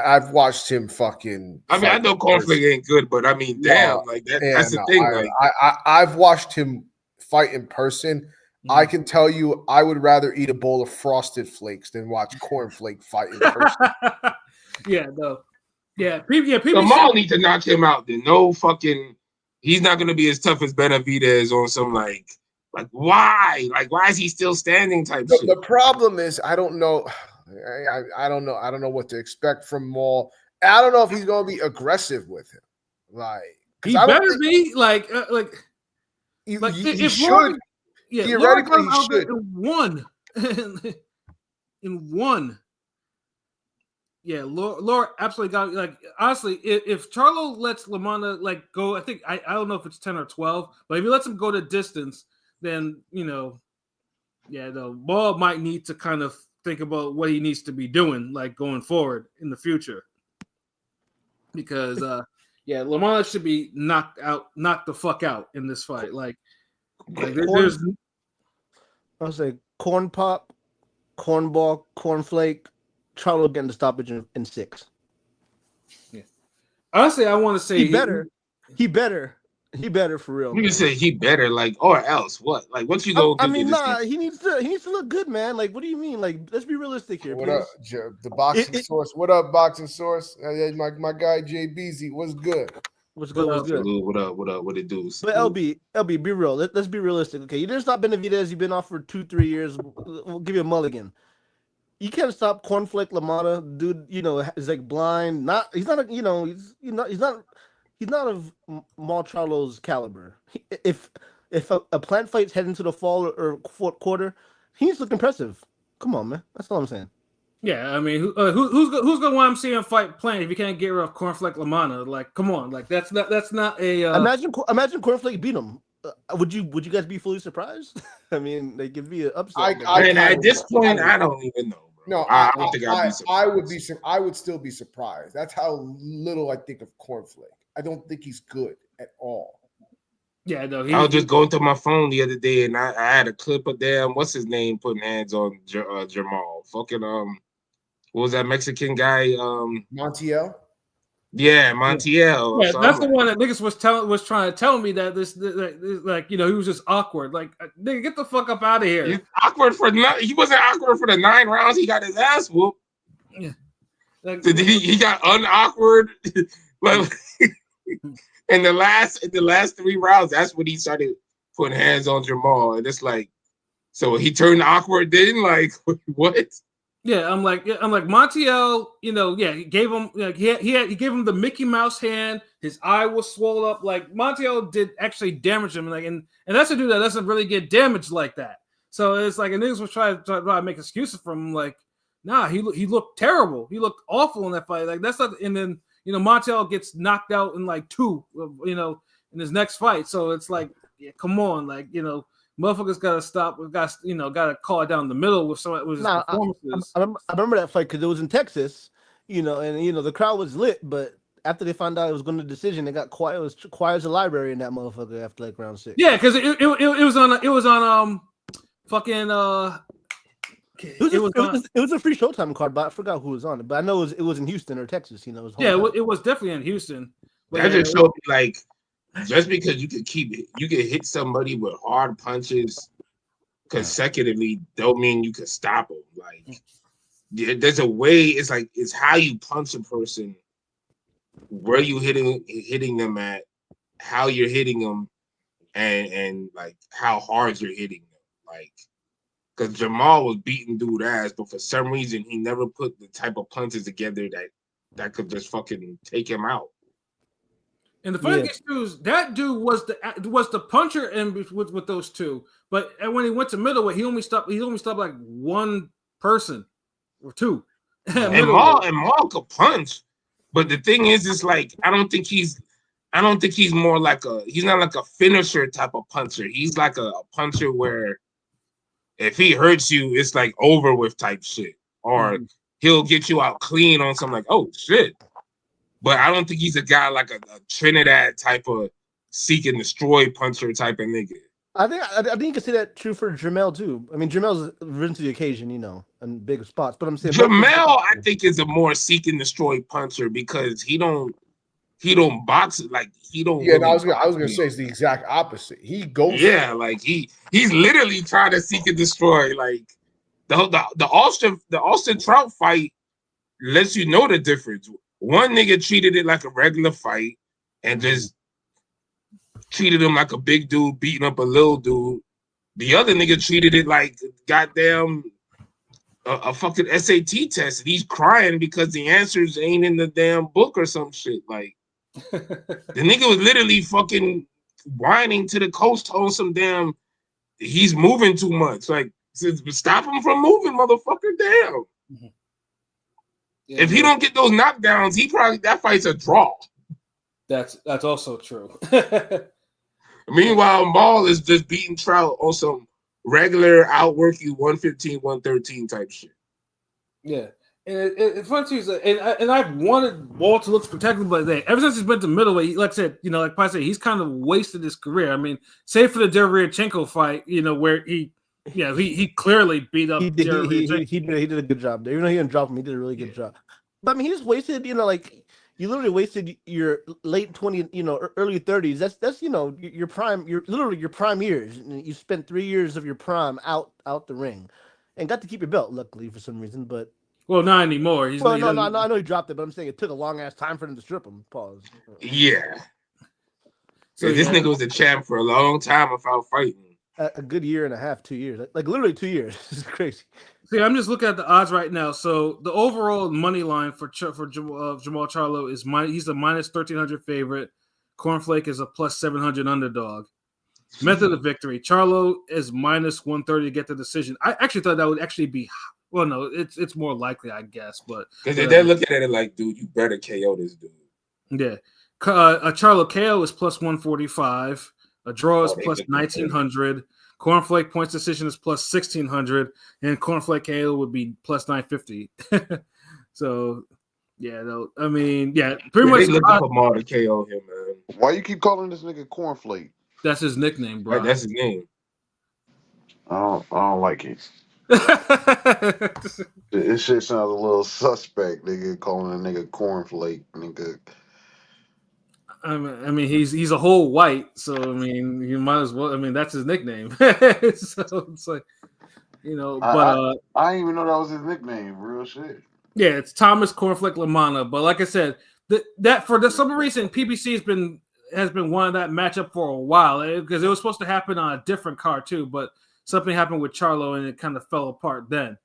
I've watched him fucking. I mean, I know Cornflake ain't good, but I mean, damn, like that's the thing. Like, I've watched him fight in person. I can tell you, I would rather eat a bowl of Frosted Flakes than watch Cornflake fight in person. People Jamal need to knock him out. Then no fucking, he's not gonna be as tough as Benavidez on some like why? Like, why is he still standing type shit? The problem is, I don't know. I don't know. I don't know what to expect from Maul. I don't know if he's going to be aggressive with him. Like, he better be like he if should. Lauren, Theoretically, he should. In one. Yeah, Laura absolutely got like honestly. If Charlo lets LaManna like go, I think I don't know if it's 10 or 12, but if he lets him go to distance, then the Maul might need to kind of think about what he needs to be doing, like going forward in the future. Because LaManna should be knocked the fuck out in this fight. Like there's I'll say corn pop, cornball, cornflake, Charlo getting the stoppage in 6. Yeah. Honestly, I want to say he better for real. You can say he better, like, or else what? Like, what you go? I mean, he needs to look good, man. Like, what do you mean? Like, let's be realistic here. What up, the boxing source? What up, boxing source? My guy JBZ, what's good? What's good? What up? What it do? But LB, be real. Let's be realistic. Okay, you didn't stop Benavidez. You've been off for 2-3 years. We'll give you a mulligan. You can't stop Cornflake LaManna, dude. Is like blind. He's not of Maul Charlo's caliber. If a plant fight's heading to the fall or fourth quarter, he needs to look impressive. Come on, man. That's all I'm saying. Yeah, I mean, who's gonna want to see him fight Plant if you can't get rid of Cornflake LaManna? Like, come on, like that's not a. Imagine Cornflake beat him. Would you guys be fully surprised? I mean, they could be an upset. At this point, I don't even know. Bro. No, I don't think I'd be surprised. I would still be surprised. That's how little I think of Cornflake. I don't think he's good at all. Yeah, no. I was just going through my phone the other day, and I had a clip of what's his name, putting hands on Jamal. Fucking what was that Mexican guy? Montiel. Yeah, Montiel. Yeah, so that's the one that niggas was trying to tell me that this like he was just awkward. Like, nigga, get the fuck up out of here. He's awkward he wasn't awkward for the 9 rounds. He got his ass whooped. Yeah. Like, he got unawkward. Like, in the last 3 rounds, that's when he started putting hands on Jamal, and it's like, so he turned awkward then. Like, what? Yeah, I'm like Montiel. He gave him he gave him the Mickey Mouse hand. His eye was swollen up. Like, Montiel did actually damage him. Like, and that's a dude that doesn't really get damaged like that. So it's like, and niggas was trying to make excuses from him. Like, nah, he looked terrible. He looked awful in that fight. Like, that's not. And then Montiel gets knocked out in like 2. In his next fight. So it's like, yeah, come on, like motherfuckers gotta stop. We got gotta call it down the middle with some with his performances. I remember that fight because it was in Texas, and the crowd was lit, but after they found out it was going to decision, they got quiet. It was quiet as a library in that motherfucker after like round 6. Yeah, because it was on fucking it was a free Showtime card, but I forgot who was on it. But I know it was in Houston or Texas. It was it was definitely in Houston. That just showed me, like, just because you can hit somebody with hard punches consecutively don't mean you can stop them. Like, there's a way. It's how you punch a person, where you hitting them at, how you're hitting them, and like how hard you're hitting them. Like, because Jamal was beating dude ass, but for some reason he never put the type of punches together that could just fucking take him out. And the funny thing is, that dude was the puncher with those two. But when he went to middleweight, he only stopped like 1 person or 2. And Maul could punch, but the thing is, it's like I don't think he's more like he's not like a finisher type of puncher. He's like a puncher where if he hurts you, it's like over with type shit, or he'll get you out clean on something like, oh shit. But I don't think he's a guy like a Trinidad type of seek and destroy puncher type of nigga. I think you can say that true for Jamel too. I mean, Jamel's risen to the occasion, in big spots. But I'm saying Jamel, I think, is a more seek and destroy puncher because he don't box it like he don't. Yeah, really I was gonna say it's the exact opposite. He goes. Yeah, like he's literally trying to seek and destroy. Like the Austin Trout fight lets you know the difference. One nigga treated it like a regular fight and just treated him like a big dude beating up a little dude. The other nigga treated it like goddamn a fucking SAT test, and he's crying because the answers ain't in the damn book or some shit. Like the nigga was literally fucking whining to the coach, told some damn he's moving too much. Like stop him from moving, motherfucker. Damn. Yeah, if he don't get those knockdowns, that fight's a draw. That's also true. Meanwhile, Maul is just beating Trout on some regular outwork you 115, 113 type shit. Yeah. And it's funny too, and I've wanted Maul to look spectacular, but ever since he's been to middleweight, like I said, like I said, he's kind of wasted his career. I mean, save for the Derevyachenko fight, where he clearly beat up. He did a good job there. Even though he didn't drop him, he did a really good job. But I mean, he just wasted, you literally wasted your late 20s, early 30s. That's your prime. You're literally your prime years. You spent 3 years of your prime out the ring, and got to keep your belt. Luckily, for some reason, but. Well, not anymore. No, I know he dropped it, but I'm saying it took a long ass time for him to strip him. Pause. Yeah. So this nigga was a champ for a long time without fighting. A good year and a half, 2 years, like literally 2 years. It's crazy. See, I'm just looking at the odds right now. So the overall money line for Jamal Charlo is he's a minus 1,300 favorite. Cornflake is a plus 700 underdog. Method of victory: Charlo is minus 130 to get the decision. I actually thought that would actually be. Well, no, it's more likely, I guess, but because they're looking at it like, dude, you better KO this dude. Yeah, a Charlo KO is plus 145. A draw is plus 1,900. Cornflake points decision is plus 1,600, and Cornflake KO would be plus 950. So, yeah, no, I mean, pretty much. They looking for more to KO him, man. Why you keep calling this nigga Cornflake? That's his nickname, bro. Right, that's his name. I don't like it. This shit sounds a little suspect, nigga. Calling a nigga Cornflake, nigga. I mean, he's a whole white, so I mean, you might as well. I mean, that's his nickname. So it's like, but I didn't even know that was his nickname. Real shit. Yeah, it's Thomas Cornflake Lamana. But like I said, that for some reason, PBC has been wanting that matchup for a while because it was supposed to happen on a different card too, but something happened with Charlo and it kind of fell apart then.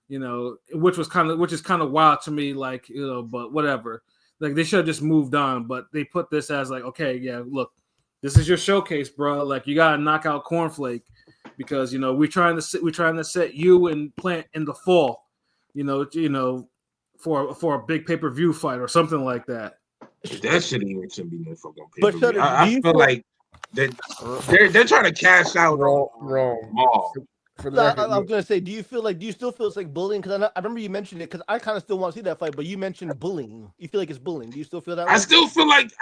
Which is kind of wild to me. Like, but whatever. Like they should have just moved on, but they put this as like, okay, yeah, look, this is your showcase, bro. Like you gotta knock out Cornflake because we're trying to set you and Plant in the fall, for a big pay-per-view fight or something like that. That shouldn't even be no fucking pay-per-view. But I feel like they're trying to cash out wrong. I was gonna say, do you still feel it's like bullying? Because I remember you mentioned it. Because I kind of still want to see that fight, but you mentioned bullying. You feel like it's bullying? Do you still feel that way? I still feel like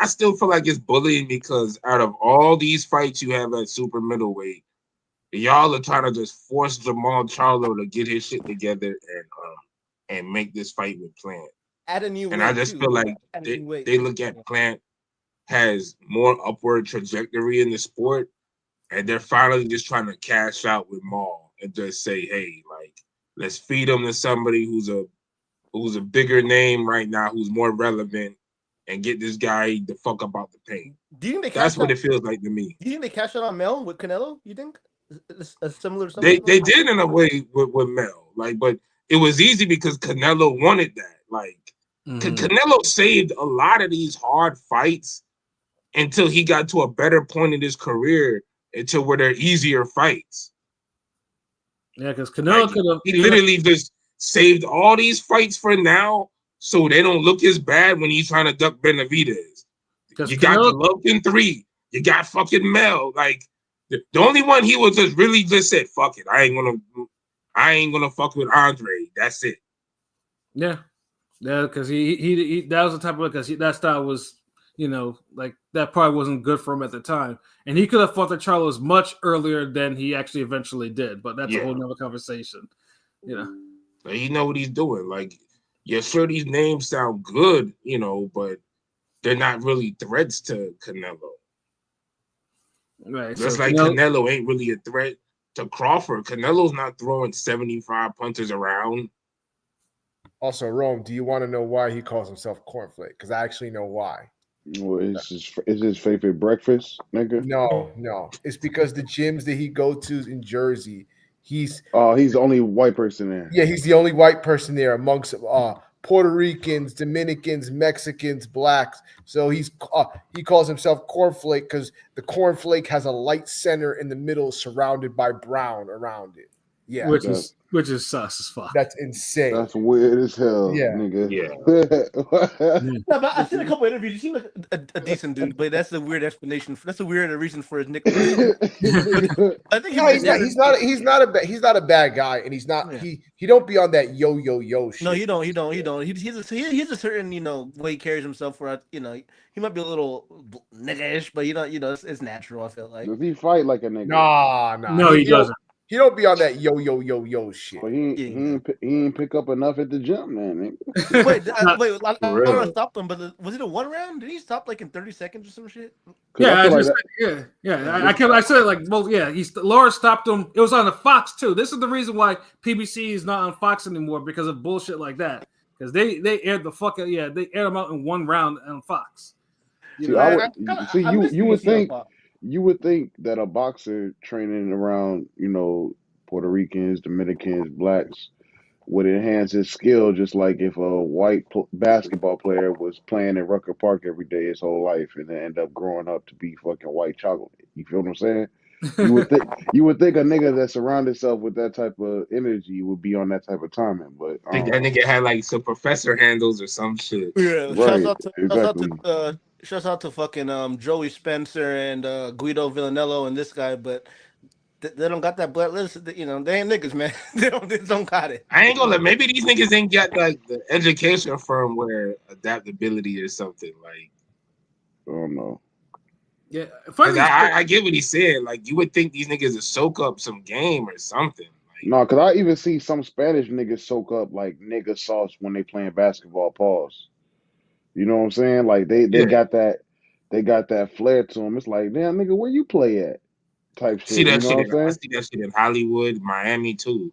it's bullying because out of all these fights you have at super middleweight, y'all are trying to just force Jamal Charlo to get his shit together and make this fight with Plant. Add a new. And I just feel like they look at Plant has more upward trajectory in the sport, and they're finally just trying to cash out with Maul and just say, hey, like, let's feed him to somebody who's a bigger name right now, who's more relevant, and get this guy the fuck up out the paint. Do you think that's what it feels like to me? Do you think they cashed out on Mel with Canelo? You think a similar? They did in a way with Mel, like, but it was easy because Canelo wanted that. Like, Canelo saved a lot of these hard fights until he got to a better point in his career, until where they're easier fights. Yeah, because Canelo could have. He literally just saved all these fights for now, so they don't look as bad when he's trying to duck Benavidez. You got Golovkin 3. You got fucking Mel. Like the only one he was just really just said, "Fuck it, I ain't gonna fuck with Andre." That's it. Yeah, because he that was the type of because that style was like that probably wasn't good for him at the time. And he could have fought the Charlos much earlier than he actually eventually did. But that's a whole nother conversation. Like, he know what he's doing. Like, yeah, sure, these names sound good, but they're not really threats to Canelo. Right. Just like Canelo ain't really a threat to Crawford. Canelo's not throwing 75 punches around. Also, Rome, do you want to know why he calls himself Cornflake? Because I actually know why. Well, is his favorite breakfast, nigga? No. It's because the gyms that he go to in Jersey, he's the only white person there. Yeah, he's the only white person there amongst Puerto Ricans, Dominicans, Mexicans, blacks. So he calls himself Cornflake because the cornflake has a light center in the middle, surrounded by brown around it. Yeah, which is sus as fuck. That's insane. That's weird as hell, nigga. No, but I've seen a couple of interviews. He seems like a decent dude, but that's a weird explanation. That's a weird reason for his nickname. I think he's not a bad guy, and he's not he don't be on that yo shit. No, he don't. He's a certain way he carries himself. Where he might be a little nigga-ish, but it's natural. I feel like. Does he fight like a nigga? Nah. No, he doesn't. He don't be on that yo shit. Well, he ain't pick up enough at the gym, man. Wait, I don't want to stop him, but was it a 1 round? Did he stop like in 30 seconds or some shit? Yeah, I said it like, well, yeah, Laura stopped him. It was on the Fox too. This is the reason why PBC is not on Fox anymore, because of bullshit like that. Because they aired the fuck they aired him out in 1 round on Fox. You would think that a boxer training around, Puerto Ricans, Dominicans, blacks would enhance his skill, just like if a white basketball player was playing in Rucker Park every day his whole life and then end up growing up to be fucking white chocolate. You feel what I'm saying? You would think a nigga that surrounded himself with that type of energy would be on that type of timing, but I think that nigga had like some professor handles or some shit. Yeah, right, shouts out to fucking Joey Spencer and Guido Villanello and this guy, but they don't got that blood list. They ain't niggas, man. they don't got it. I ain't gonna let. Maybe these niggas ain't got like the education from where adaptability or something like. I don't know. Yeah, I get what he said. Like, you would think these niggas would soak up some game or something. Like, no, because I even see some Spanish niggas soak up like nigga sauce when they playing basketball. Pause. You know what I'm saying? Like they got that flair to them. It's like, damn nigga, where you play at? Type shit. See that you know shit? I see that shit in Hollywood, Miami too.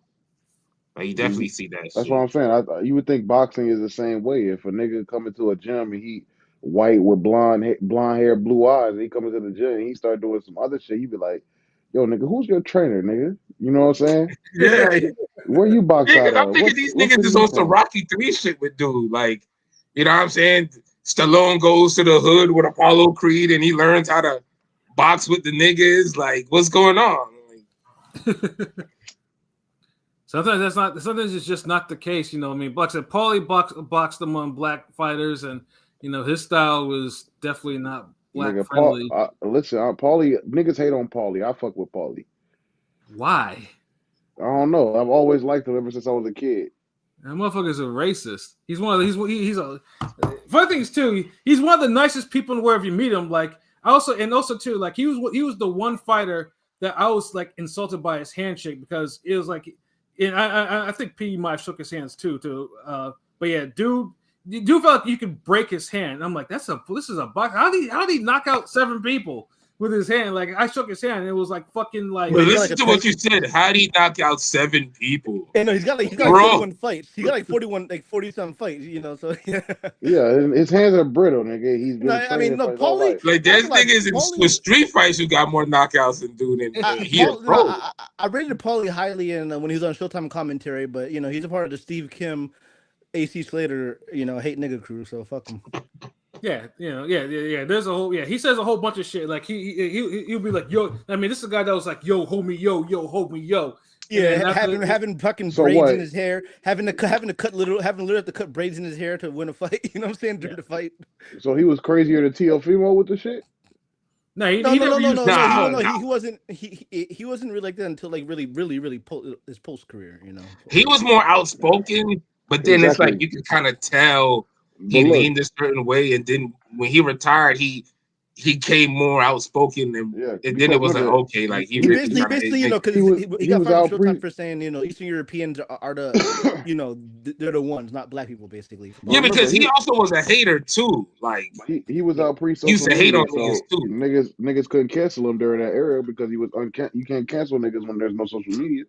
Like, you definitely see that. That's what I'm saying. You would think boxing is the same way. If a nigga come into a gym and he white with blonde hair, blue eyes, and he comes into the gym and he start doing some other shit, you be like, yo, nigga, who's your trainer, nigga? You know what I'm saying? Yeah. Where you box out of? I'm thinking these niggas is on some Rocky 3 shit with dude. Like, you know what I'm saying? Stallone goes to the hood with Apollo Creed and he learns how to box with the niggas. Like, what's going on? Sometimes it's just not the case, I mean, like I said, Paulie boxed among black fighters, and his style was definitely not black friendly. Listen, Paulie, niggas hate on Paulie. I fuck with Paulie. Why? I don't know. I've always liked him ever since I was a kid. That motherfucker's a racist. He's funny things too. He's one of the nicest people in the world if you meet him. Like, also too, like he was the one fighter that I was like insulted by his handshake, because it was like. And I think P might have shook his hands too. But yeah, dude felt like you could break his hand. I'm like, this is a box. How did he knock out 7 people with his hand? Like, I shook his hand, and it was like fucking like. But listen to what you said. How did he knock out 7 people? Yeah, no, he's got like 41 fights. He got like 40-some fights. So yeah. Yeah, his hands are brittle, nigga. He's been. Paulie. Like, there's niggas with street fights who got more knockouts than dude. I rated Paulie highly when he was on Showtime commentary, but he's a part of the Steve Kim, AC Slater, hate nigga crew. So fuck him. Yeah. There's a whole he says a whole bunch of shit. Like he'll be like, yo. I mean, this is a guy that was like, yo, homie, yo, homie, yo. Yeah, having fucking braids in his hair, having to literally have to cut braids in his hair to win a fight. You know what I'm saying? During the fight. So he was crazier than Teofimo with the shit. No, he wasn't. He wasn't really like that until like really his post career. He was more outspoken, but then it's like you can kind of tell he look, leaned a certain way, and then when he retired, he came more outspoken, and then because it was look like, at okay, like he He really basically, trying to you know, make. because he he got was fired out from Showtime pre. for saying, you know, Eastern Europeans are the, you know, they're the ones, not black people, basically. But Yeah, remember, because he also was a hater too. Like he was out pre he used social to hate on media, niggas so too. niggas couldn't cancel him during that era because he was you can't cancel niggas when there's no social media.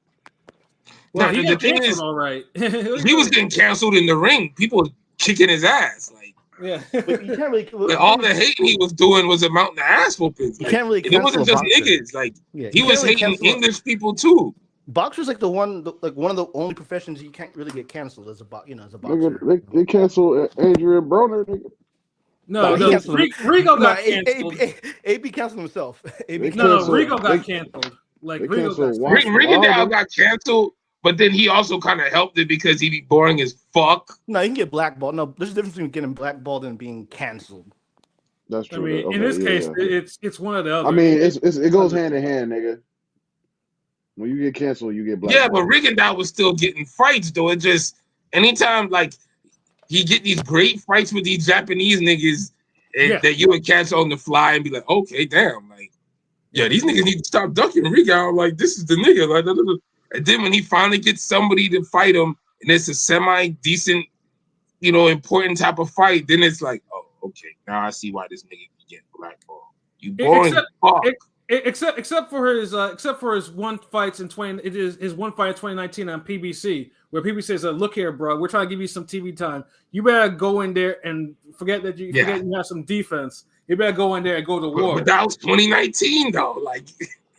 Well, Now he the got thing canceled is, all right. What are you he was talking getting canceled in the ring. People kicking his ass. Like about? But you can't really, all the hating he was doing was amounting to ass whoopings. you Like can't really and it cancel wasn't a just boxer. niggas. Like Yeah, he you can't was really hating cancel. English people too. Boxer's like one of the only professions you can't really get canceled as a as a boxer. Nigga, they canceled Adrian Broner. Nigga. Nah, No, he no, canceled him. Rigo Nah, got canceled. AB canceled himself. AB They No, canceled no, canceled Rigo himself. got canceled. Like they Rigo got canceled canceled. Rigondeaux Wilder. got canceled, but then he also kind of helped it because he be boring as fuck. No, you can get blackballed. No, there's a difference between getting blackballed and being canceled. That's I true. mean, in Okay, this yeah, case, yeah. it's one or the other. I mean, it goes hand in hand, nigga. When you get canceled, you get Yeah, but blackballed. Rigondeaux was still getting fights though. It just anytime like he get these great fights with these Japanese niggas Yeah. that you would catch on the fly and be like, okay, damn, like yeah, these niggas need to stop ducking Rigondeaux. Like this is the nigga. Like, and then when he finally gets somebody to fight him, and it's a semi decent, you know, important type of fight, then it's like, oh, okay, now I see why this nigga can get blackballed. You boring fuck. Except for his one fights in 20, it is his one fight in 2019 on PBC, where PBC said, "Look here, bro, we're trying to give you some TV time. You better go in there and forget you have some defense. You better go in there and go to war." But that was 2019 though, like.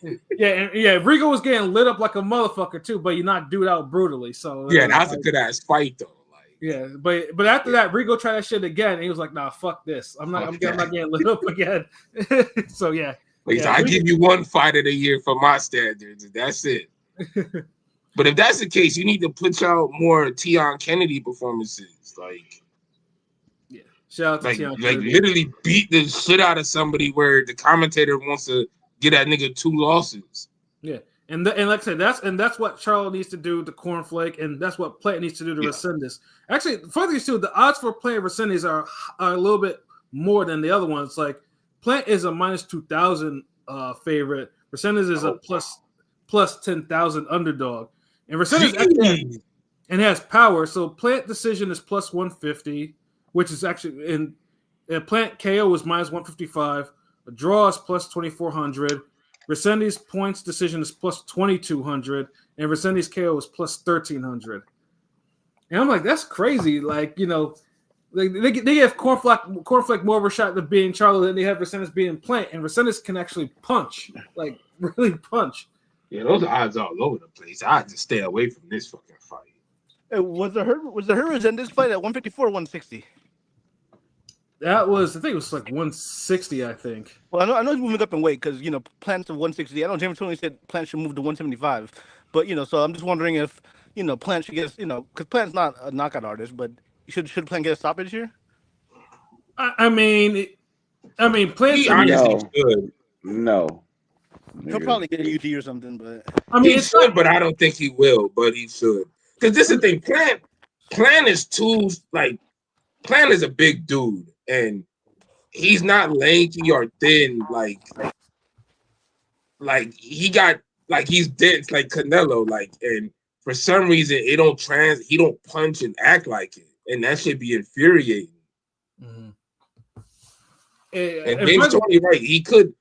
Yeah, Rigo was getting lit up like a motherfucker too, but he knocked dude out brutally. So yeah, that's a good ass fight though. Like, yeah, but after that, Rigo tried that shit again, and he was like, "Nah, fuck this. I'm not getting lit up again." So yeah. I give you one fight of the year for my standards. That's it. But if that's the case, you need to put out more Tion Kennedy performances. Like, yeah, shout out to Tion like Kennedy. literally beat the shit out of somebody where the commentator wants to get that nigga 2 losses. Yeah, and like I said, that's what Charlo needs to do to Cornflake, and that's what Plant needs to do to Resendez. Actually, funny thing too, the odds for playing Resendez are a little bit more than the other ones. Like Plant is a minus 2,000 favorite. Resendez is a plus 10,000 underdog, and Resendez actually and has power. So Plant decision is plus 150, which is actually in Plant KO is minus 155. A draw is plus 2,400. Resendez points decision is plus 2,200, and Resendez KO is plus 1,300. And I'm like, that's crazy. Like, you know, they give Cornflake more of a shot to being Charlo than they have Resendez being Plant, and Resendez can actually punch, like really punch. Yeah, those odds are all over the place. I just stay away from this fucking fight. Was the Resendez fight at 154 or 160? That was, I think it was like 160, I think. Well, I know he's moving up in weight because, you know, Plant's to 160. I know James Tony said Plant should move to 175. But, you know, so I'm just wondering if, you know, Plant should get, you know, because Plant's not a knockout artist, but should Plant get a stoppage here? I mean, Plant's should. No. He'll probably get a UT or something, but I mean, he should, but I don't think he will. But he should, because this is the thing. Plant is too like. Plant is a big dude, and he's not lanky or thin. Like he got like he's dense like Canelo. Like, and for some reason it don't he don't punch and act like it, and that should be infuriating. Mm-hmm. And James Tony, right? He could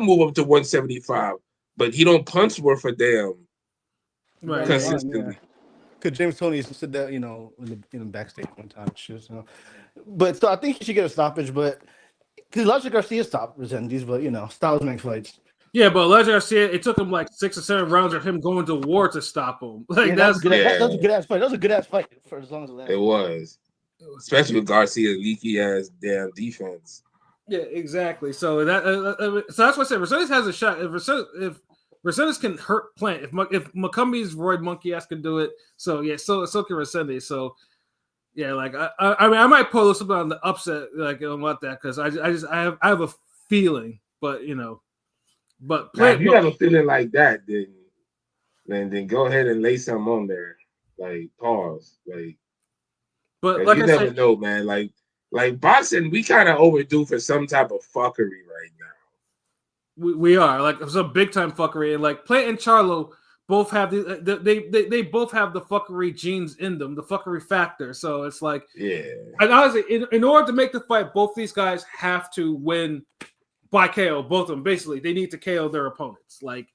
move up to 175, but he don't punch worth a damn. Right. Consistently. Because James Tony said that, you know, in the backstage one time. So. But so I think he should get a stoppage, but because Elijah Garcia stopped Resendez, but, you know, styles make fights. Yeah, but Elijah Garcia, it took him like 6 or 7 rounds of him going to war to stop him. Like that was a good ass fight. That was a good ass fight for as long as it lasted. It was, especially with Garcia's leaky ass damn defense. Yeah, exactly. So that's what I said. Resendez has a shot. If Resendez can hurt Plant, if McCumbie's Roy Monkey ass can do it, so yeah, so can Resendez. So yeah, like I mean, I might pull something on the upset, like about that, because I have a feeling, but you know, but Plant, if you have a feeling like that, then go ahead and lay something on there, like pause, like. But like you never know, man. Like Like boxing, we kind of overdue for some type of fuckery right now. We are like it's a big time fuckery, and like Plant and Charlo both have they both have the fuckery genes in them, the fuckery factor. So it's like, yeah. And honestly, in order to make the fight, both these guys have to win by KO. Both of them, basically, they need to KO their opponents. Like,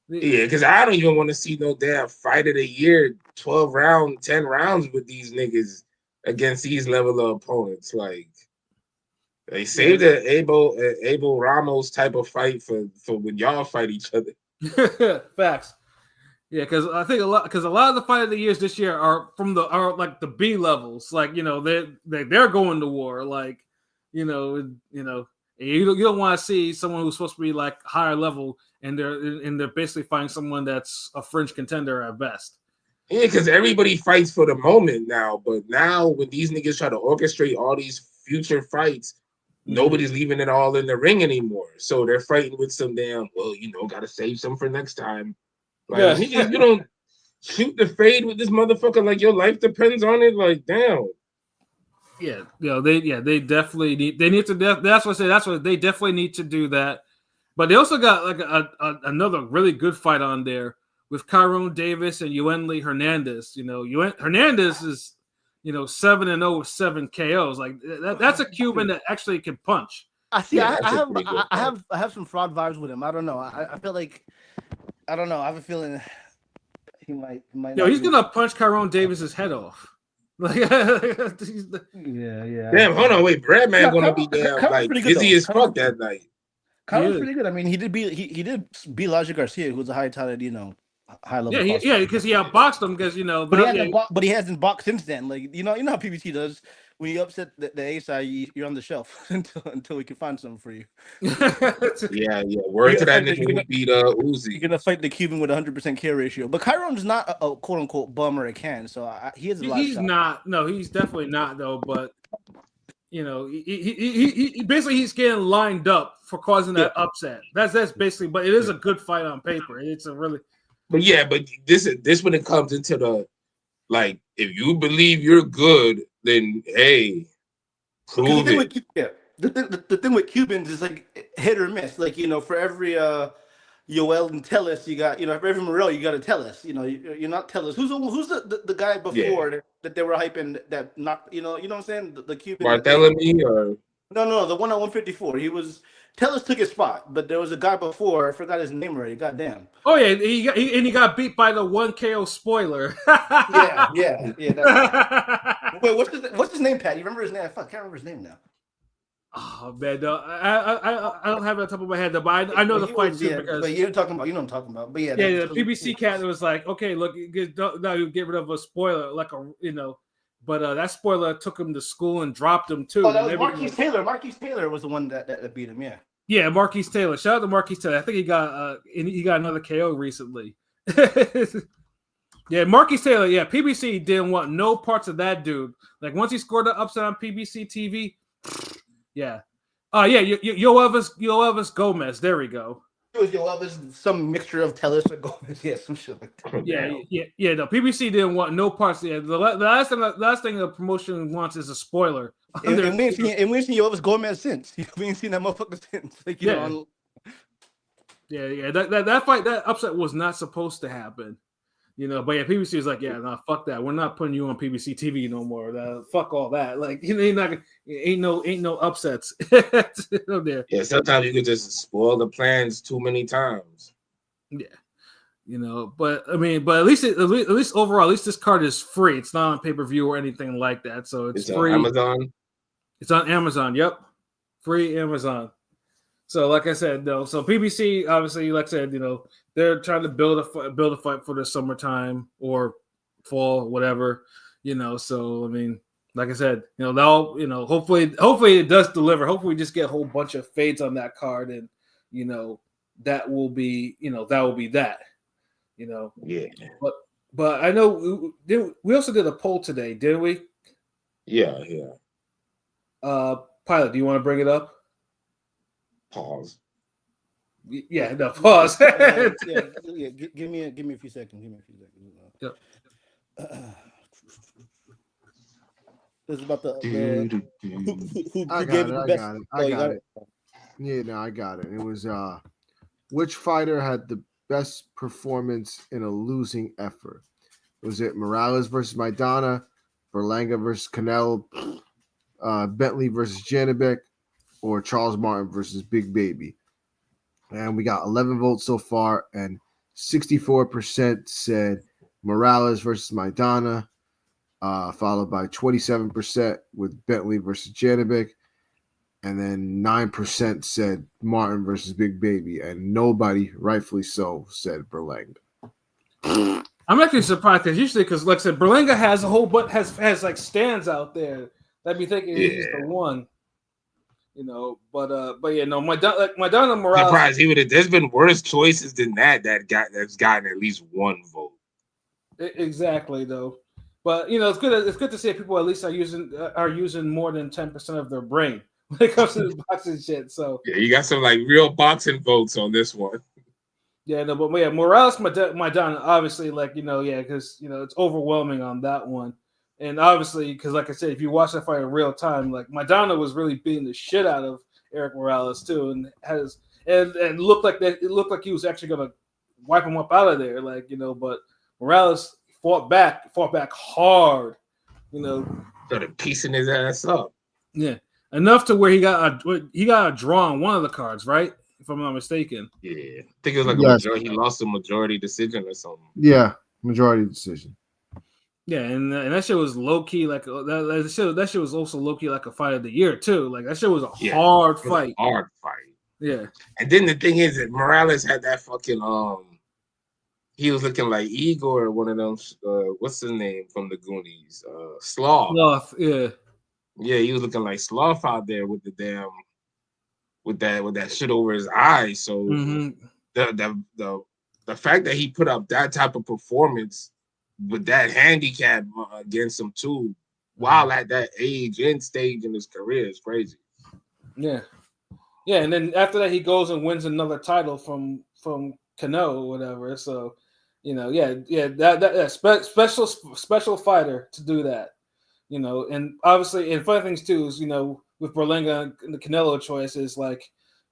yeah, because I don't even want to see no damn fight of the year, 12 round, 10 rounds with these niggas against these level of opponents. Like, they saved the Abel Ramos type of fight for when y'all fight each other. Facts. Yeah, because I think a lot of the fight of the years this year are like the B levels. Like, you know, they're going to war. Like, you don't want to see someone who's supposed to be like higher level and they're basically fighting someone that's a fringe contender at best. Yeah, because everybody fights for the moment now, but now when these niggas try to orchestrate all these future fights, nobody's leaving it all in the ring anymore. So they're fighting with some damn, gotta save some for next time. Like, niggas, you don't shoot the fade with this motherfucker like your life depends on it. Like, damn. Yeah, they definitely need to. That's what I say. That's what they definitely need to do that. But they also got like another really good fight on there with Tyrone Davis and Yuenli Hernandez. You know, Hernandez is 7-0 with 7 KOs. Like that's a Cuban that actually can punch. I see. Yeah, I have some fraud vibes with him. I don't know. I feel like I don't know. I have a feeling he might. He's gonna punch Tyrone Davis's head off. Like, yeah. Damn, hold on, wait. Bradman gonna be damn like busy as fuck that night. Kyron's pretty good. I mean, he did beat Elijah Garcia, who's a high talent, high level. Yeah, because he outboxed him because but he hasn't boxed since then. Like you know how PBC does. When you upset the A side, you're on the shelf until we can find something for you. yeah. Word to that nigga who beat Uzi. You're gonna fight the Cuban with 100% K ratio, but Kyron's not a quote unquote bum or a can, so he has a lot. He's not. No, he's definitely not though. But he basically he's getting lined up for causing that upset. That's basically. But it is a good fight on paper. It's a really. But this when it comes into the like, if you believe you're good, then hey, prove it. The thing with Cubans is like hit or miss. Like for every Yoel and Tellus, you got for every Morel, you got to Tellus. You're not Tellus. Who's the guy before that they were hyping that not you know what I'm saying the Cuban Barthélemy or no the one at 154. He was Tellus took his spot, but there was a guy before. I forgot his name already. Goddamn. Oh yeah, he got beat by the 1 KO spoiler. yeah. Wait, what's his name, Pat? You remember his name? I can't remember his name now. Oh man, no, I don't have it on top of my head though, but I know the fight too because. But you're talking about, what I'm talking about. But the PBC cat was like, okay, look, now you get rid of a spoiler, like but that spoiler took him to school and dropped him too. Oh, that was Marquise Taylor. Marquise Taylor was the one that beat him. Yeah, Marquise Taylor. Shout out to Marquise Taylor. I think he got another KO recently. Yeah, Marquise Taylor. Yeah, PBC didn't want no parts of that dude. Like once he scored the upset on PBC TV. Yeah. Yoelvis Gomez. There we go. It was Yoelvis, some mixture of Tellus and Gomez. Yeah, some shit like that. Yeah. No, PBC didn't want no parts. Yeah, the last thing the promotion wants is a spoiler. And we ain't seen Yoelvis Gomez since. We ain't seen that motherfucker since. Like Yeah. That fight, that upset was not supposed to happen. But yeah, PBC is like, yeah, no, fuck that. We're not putting you on PBC TV no more. Fuck all that. Like, ain't no upsets. There. Yeah, sometimes you can just spoil the plans too many times. Yeah, but I mean, but at least overall, at least this card is free. It's not on pay-per-view or anything like that. So it's free. On Amazon. It's on Amazon. Yep, free Amazon. So, like I said, though, so PBC obviously, like I said, they're trying to build a fight for the summertime or fall, whatever, So, I mean, like I said, they'll, hopefully it does deliver. Hopefully, we just get a whole bunch of fades on that card, and that will be, that. Yeah. But I know we also did a poll today, didn't we? Yeah. Pilot, do you want to bring it up? Pause. Yeah, no, pause. Give me a few seconds. Yep. This is about the who I gave got it it. the I best. got it. Oh, I you got it. Yeah, no, I got it. It was which fighter had the best performance in a losing effort? Was it Morales versus Maidana, Berlanga versus Canelo, Bentley versus Janibek, or Charles Martin versus Big Baby? And we got 11 votes so far, and 64% said Morales versus Maidana, followed by 27% with Bentley versus Janibek, and then 9% said Martin versus Big Baby, and nobody, rightfully so, said Berlanga. I'm actually surprised because like I said, Berlanga has a whole but has like stands out there that be thinking he's the one. But yeah, no, Madonna Morales. Surprised he would have. There's been worse choices than that's gotten at least one vote. Exactly, though. But it's good. It's good to see people at least are using more than 10% of their brain when it comes to this boxing shit. So yeah, you got some like real boxing votes on this one. Yeah, no, but yeah, Morales, Maidana, obviously, because it's overwhelming on that one, and obviously, because like I said, if you watch that fight in real time, like Maidana was really beating the shit out of Eric Morales too, and looked like that. It looked like he was actually gonna wipe him up out of there, but Morales fought back hard, Started piecing his ass up. Yeah, enough to where he got a draw on one of the cards, right? If I'm not mistaken. Yeah, I think it was like a majority. He lost a majority decision or something. Yeah, majority decision. Yeah, and that shit was low key like that shit was also low key like a fight of the year too. Like that shit was a hard fight. Hard fight. Yeah. And then the thing is that Morales had that fucking he was looking like Igor or one of them. What's his name from the Goonies? Sloth. Sloth. Yeah. Yeah, he was looking like Sloth out there with the damn. With that shit over his eyes, so the fact that he put up that type of performance with that handicap against him too, while at that age and stage in his career is crazy. Yeah, and then after that he goes and wins another title from Canelo or whatever. So, that special fighter to do that, and obviously, and funny things too is with Berlanga and the Canelo choice is Canelo.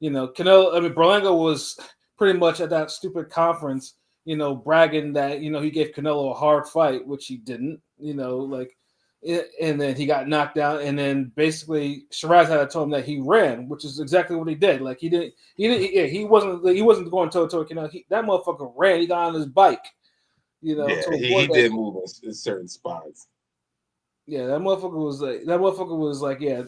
I mean, Berlanga was pretty much at that stupid conference, bragging that he gave Canelo a hard fight, which he didn't. And then he got knocked out, and then basically Shiraz had to tell him that he ran, which is exactly what he did. Like he wasn't going toe to toe with Canelo. That motherfucker ran. He got on his bike. He did move in certain spots. Yeah, that motherfucker was like, yeah.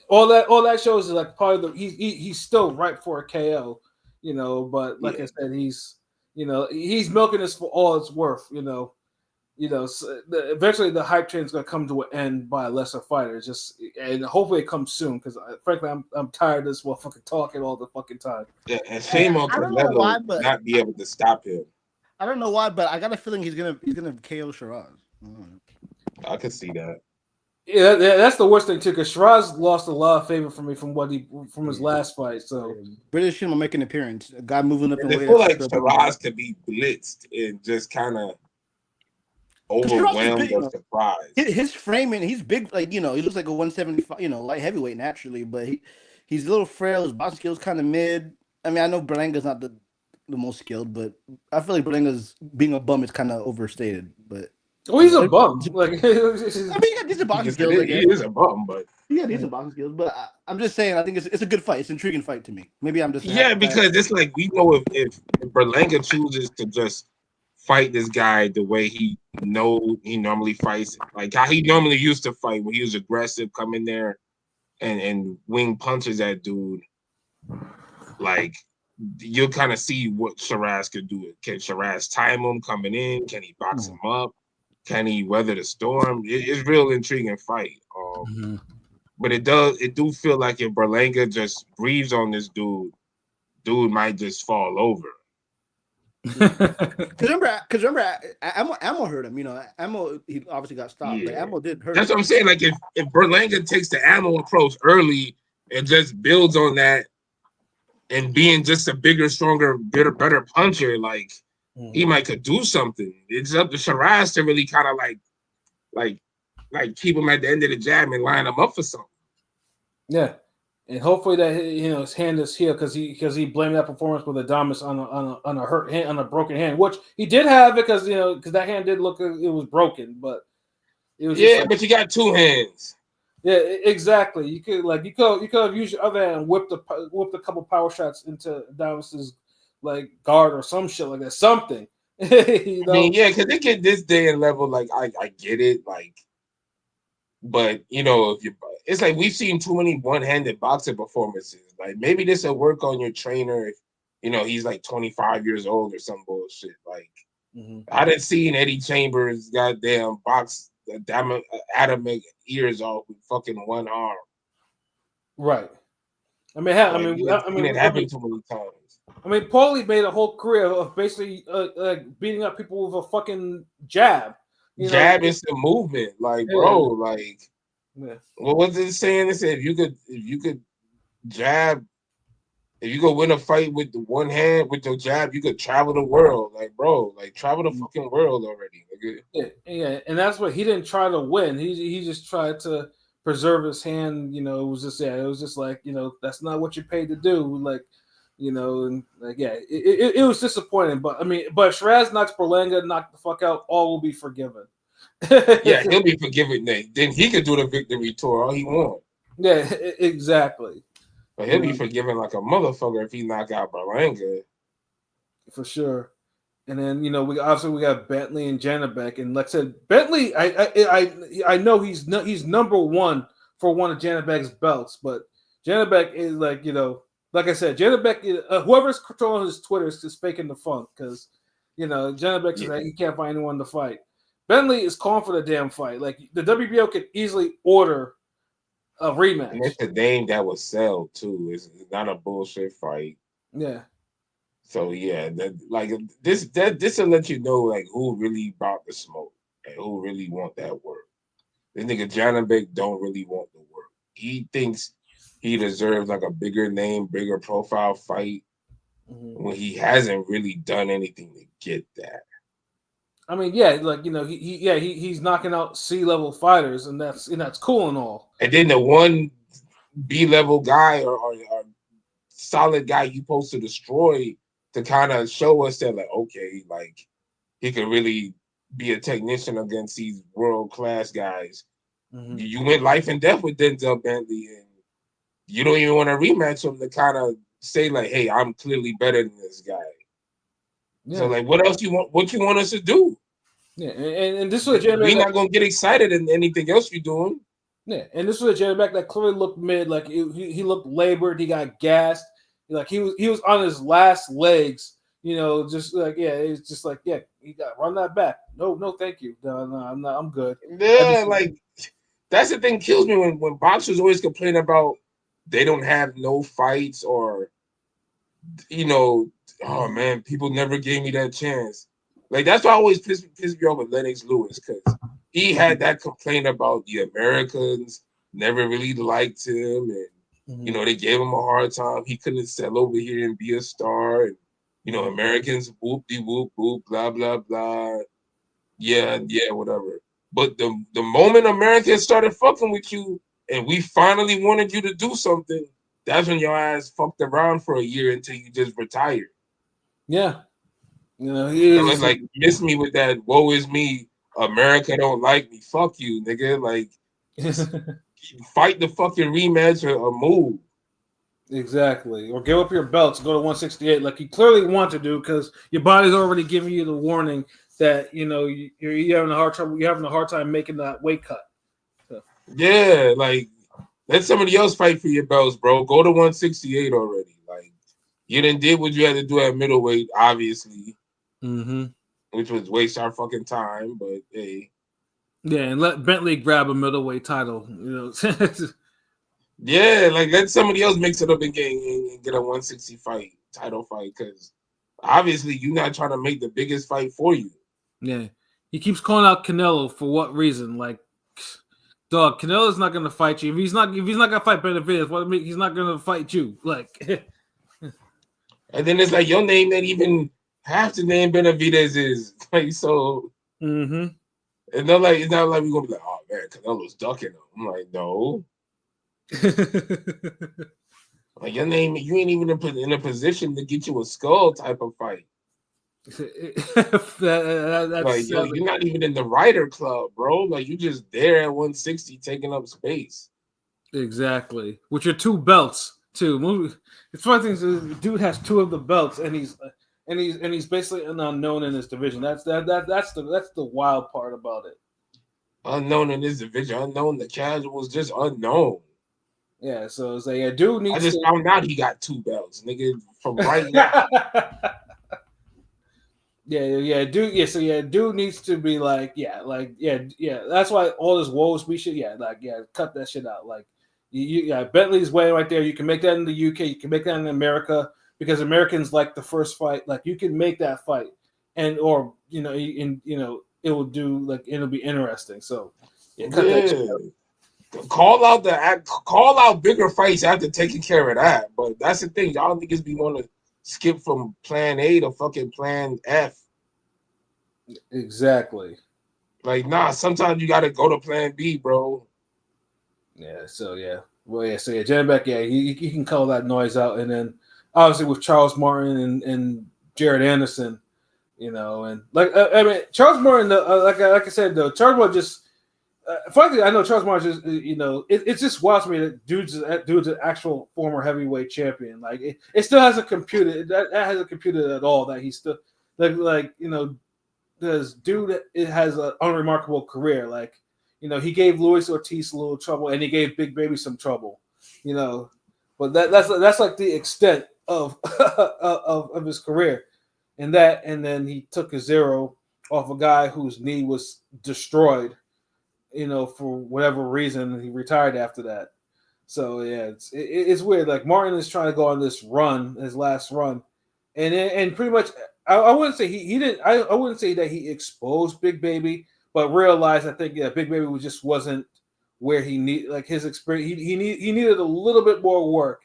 All that shows is like part of he's still ripe for a KO, But like I said, he's milking this for all it's worth, So eventually the hype train is gonna come to an end by a lesser fighter. And hopefully it comes soon because frankly I'm tired of this motherfucker talking all the fucking time. Yeah, and shame on Canelo not be able to stop him. I don't know why, but I got a feeling he's gonna KO Shiraz. I could see that. Yeah, that's the worst thing too, because Shiraz lost a lot of favor from me from his last fight. So British him will make an appearance. A guy moving up. And I feel like Shiraz could be blitzed and just kind of overwhelmed or surprised. His framing, he's big, he looks like a 175, light heavyweight naturally, but he's a little frail. His boxing skills kind of mid. I mean, I know Berlanga's not the most skilled, but I feel like Berlanga's being a bum is kind of overstated. But he's a bum. Like I mean, he got decent boxing skills. He is a bum, but he got decent boxing skills. But I'm just saying, I think it's a good fight. It's an intriguing fight to me. Maybe I'm just because it's like we know if Berlanga chooses to just fight this guy the way he normally fights, like how he normally used to fight when he was aggressive, come in there and wing punches at dude. Like you'll kind of see what Shiraz could do. Can Shiraz time him coming in? Can he box him up? Can he weather the storm? It's real intriguing fight. But it do feel like if Berlanga just breathes on this dude might just fall over. Because remember, Ammo hurt him. Ammo he obviously got stopped, but Ammo did hurt. That's what I'm saying. Like if Berlanga takes the Ammo approach early and just builds on that, and being just a bigger, stronger, better puncher, like he might could do something. It's up to Shiraz to really kind of like like keep him at the end of the jab and line him up for something. Yeah, and hopefully that his hand is healed because he blamed that performance with Adamas on a hurt hand, on a broken hand, which he did have it because that hand did look it was broken, but it was but you got two hands. Yeah, exactly. You could have used your other hand and whipped a couple power shots into Adamas's like guard or some shit like that, something. I mean, yeah, because they get this day and level, like I get it, like, but it's like we've seen too many one-handed boxing performances. Like maybe this will work on your trainer if he's like 25 years old or some bullshit. Like I didn't see Eddie Chambers goddamn box Adam ears off with fucking one arm. Right. It happened too many times. Paulie made a whole career of basically beating up people with a fucking jab. Jab is the movement, like bro, like what was it saying? It said if you could jab, if you go win a fight with the one hand with your jab, you could travel the world, like bro, like travel the fucking world already. Yeah, and that's what he didn't try to win. He just tried to preserve his hand. It was just like that's not what you're paid to do. Like. And like it was disappointing, but Shiraz knocks Berlanga, knocked the fuck out, all will be forgiven. Yeah, he'll be forgiven. Then he could do the victory tour all he wants. Yeah, exactly. But he'll be forgiven like a motherfucker if he knock out Berlanga. For sure. And then we got Bentley and Janabek, and like I said, Bentley, I know he's number one for one of Janabek's belts, but Janabek is like I said, Janabek, whoever's controlling his Twitter is just faking the funk because, Janabek says he can't find anyone to fight. Bentley is calling for the damn fight. Like the WBO could easily order a rematch. And it's a name that will sell too. It's not a bullshit fight. Yeah. So yeah, this will let you know like who really brought the smoke and who really want that work. This nigga Janabek don't really want the work. He thinks he deserves like a bigger name, bigger profile fight when he hasn't really done anything to get that. He's knocking out C-level fighters, and that's cool and all. And then the one B-level guy or solid guy you supposed to destroy to kind of show us that like okay, like he could really be a technician against these world-class guys. You went life and death with Denzel Bentley, and you don't even want to rematch him to kind of say like, "Hey, I'm clearly better than this guy." Yeah. So like, what else you want? What you want us to do? Yeah, and this was a we're not gonna get excited in anything else you're doing. Yeah, and this was a Janabek that clearly looked mid. Like he looked labored. He got gassed. Like he was on his last legs. Just like it's just like he got run that back. No, thank you. No, I'm good. Yeah, like that's the thing kills me when boxers always complain about they don't have no fights or oh man, people never gave me that chance. Like that's why I always piss me off with Lennox Lewis because he had that complaint about the Americans never really liked him and they gave him a hard time. He couldn't sell over here and be a star and Americans whoop de whoop whoop blah blah blah. Yeah, whatever. But the moment Americans started fucking with you and we finally wanted you to do something, that's when your ass fucked around for a year until you just retired. Yeah. It's like miss me with that woe is me, America don't like me. Fuck you, nigga. Like fight the fucking rematch or move. Exactly. Or give up your belts, go to 168 like you clearly want to do because your body's already giving you the warning that you're having a hard time making that weight cut. So. Yeah, like let somebody else fight for your belts, bro. Go to 168 already. Like you done did what you had to do at middleweight, obviously. Which was waste our fucking time, but hey. Yeah, and let Bentley grab a middleweight title. Yeah, like let somebody else mix it up and get a 160 title fight, because obviously you're not trying to make the biggest fight for you. Yeah, he keeps calling out Canelo for what reason? Like, dog, Canelo's not gonna fight you. If he's not gonna fight Benavidez, he's not gonna fight you. Like, and then it's like your name ain't even half the name Benavidez is. Like so. It's not like we're gonna be like, oh man, Canelo's ducking him. I'm like, no. Like your name, you ain't even in a position to get you a skull type of fight. Like yo, you're not even in the Ryder Club, bro. Like you just there at 160 taking up space. Exactly. With your 2 belts too. It's funny thing is the dude has 2 of the belts and he's basically an unknown in this division. That's the wild part about it. Unknown in this division, unknown the casuals, just unknown. Yeah, so it's like, yeah, dude needs. I just found out he got 2 belts, nigga, from right now. Dude needs to be like, That's why all this woes we should, cut that shit out. Like, Bentley's way right there. You can make that in the UK. You can make that in America because Americans like the first fight. Like, you can make that fight, it will do like it'll be interesting. So, cut that shit out. Call out bigger fights after taking care of that. But that's the thing, y'all niggas be want to skip from plan A to fucking plan F. Exactly. Like, nah, sometimes you gotta go to plan B, bro. Yeah, so Janabek, he can call that noise out. And then obviously with Charles Martin and Jared Anderson, and Charles Martin, like I said, though, Charles Martin just frankly, I know Charles Martin just, it's just wild to me that dude's an actual former heavyweight champion. Like it still hasn't computed. That hasn't computed at all. That he's still this dude has an unremarkable career. Like he gave Luis Ortiz a little trouble, and he gave Big Baby some trouble. But that's like the extent of of his career, and then he took a 0 off a guy whose knee was destroyed. For whatever reason, he retired after that. So yeah, it's weird. Like Martin is trying to go on this run, his last run, and pretty much, I wouldn't say he didn't. I wouldn't say that he exposed Big Baby, but realized I think Big Baby wasn't where he need like his experience. He needed a little bit more work,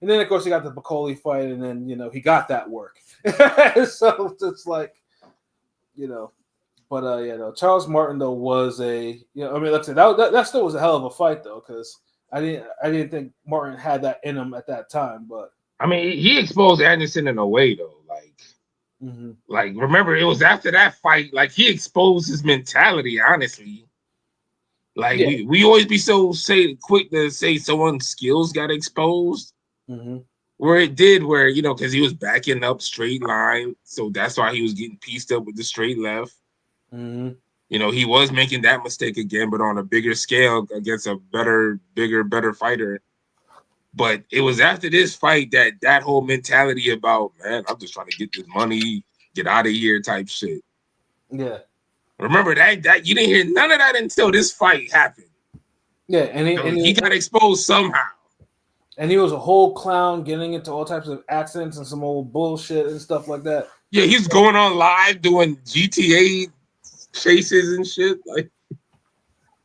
and then of course he got the Bacoli fight, and then he got that work. So it's like But Charles Martin though was like I said, that still was a hell of a fight though, because I didn't think Martin had that in him at that time. But I mean, he exposed Anderson in a way though, like remember it was after that fight, like he exposed his mentality. Honestly, like we always be so quick to say someone's skills got exposed. Where it did, because he was backing up straight line, so that's why he was getting pieced up with the straight left. He was making that mistake again, but on a bigger scale against a better fighter. But it was after this fight that whole mentality about, man, I'm just trying to get this money, get out of here type shit. Yeah. Remember that you didn't hear none of that until this fight happened. Yeah, and he got exposed somehow. And he was a whole clown, getting into all types of accidents and some old bullshit and stuff like that. Yeah, he's going on live doing GTA chases and shit. Like,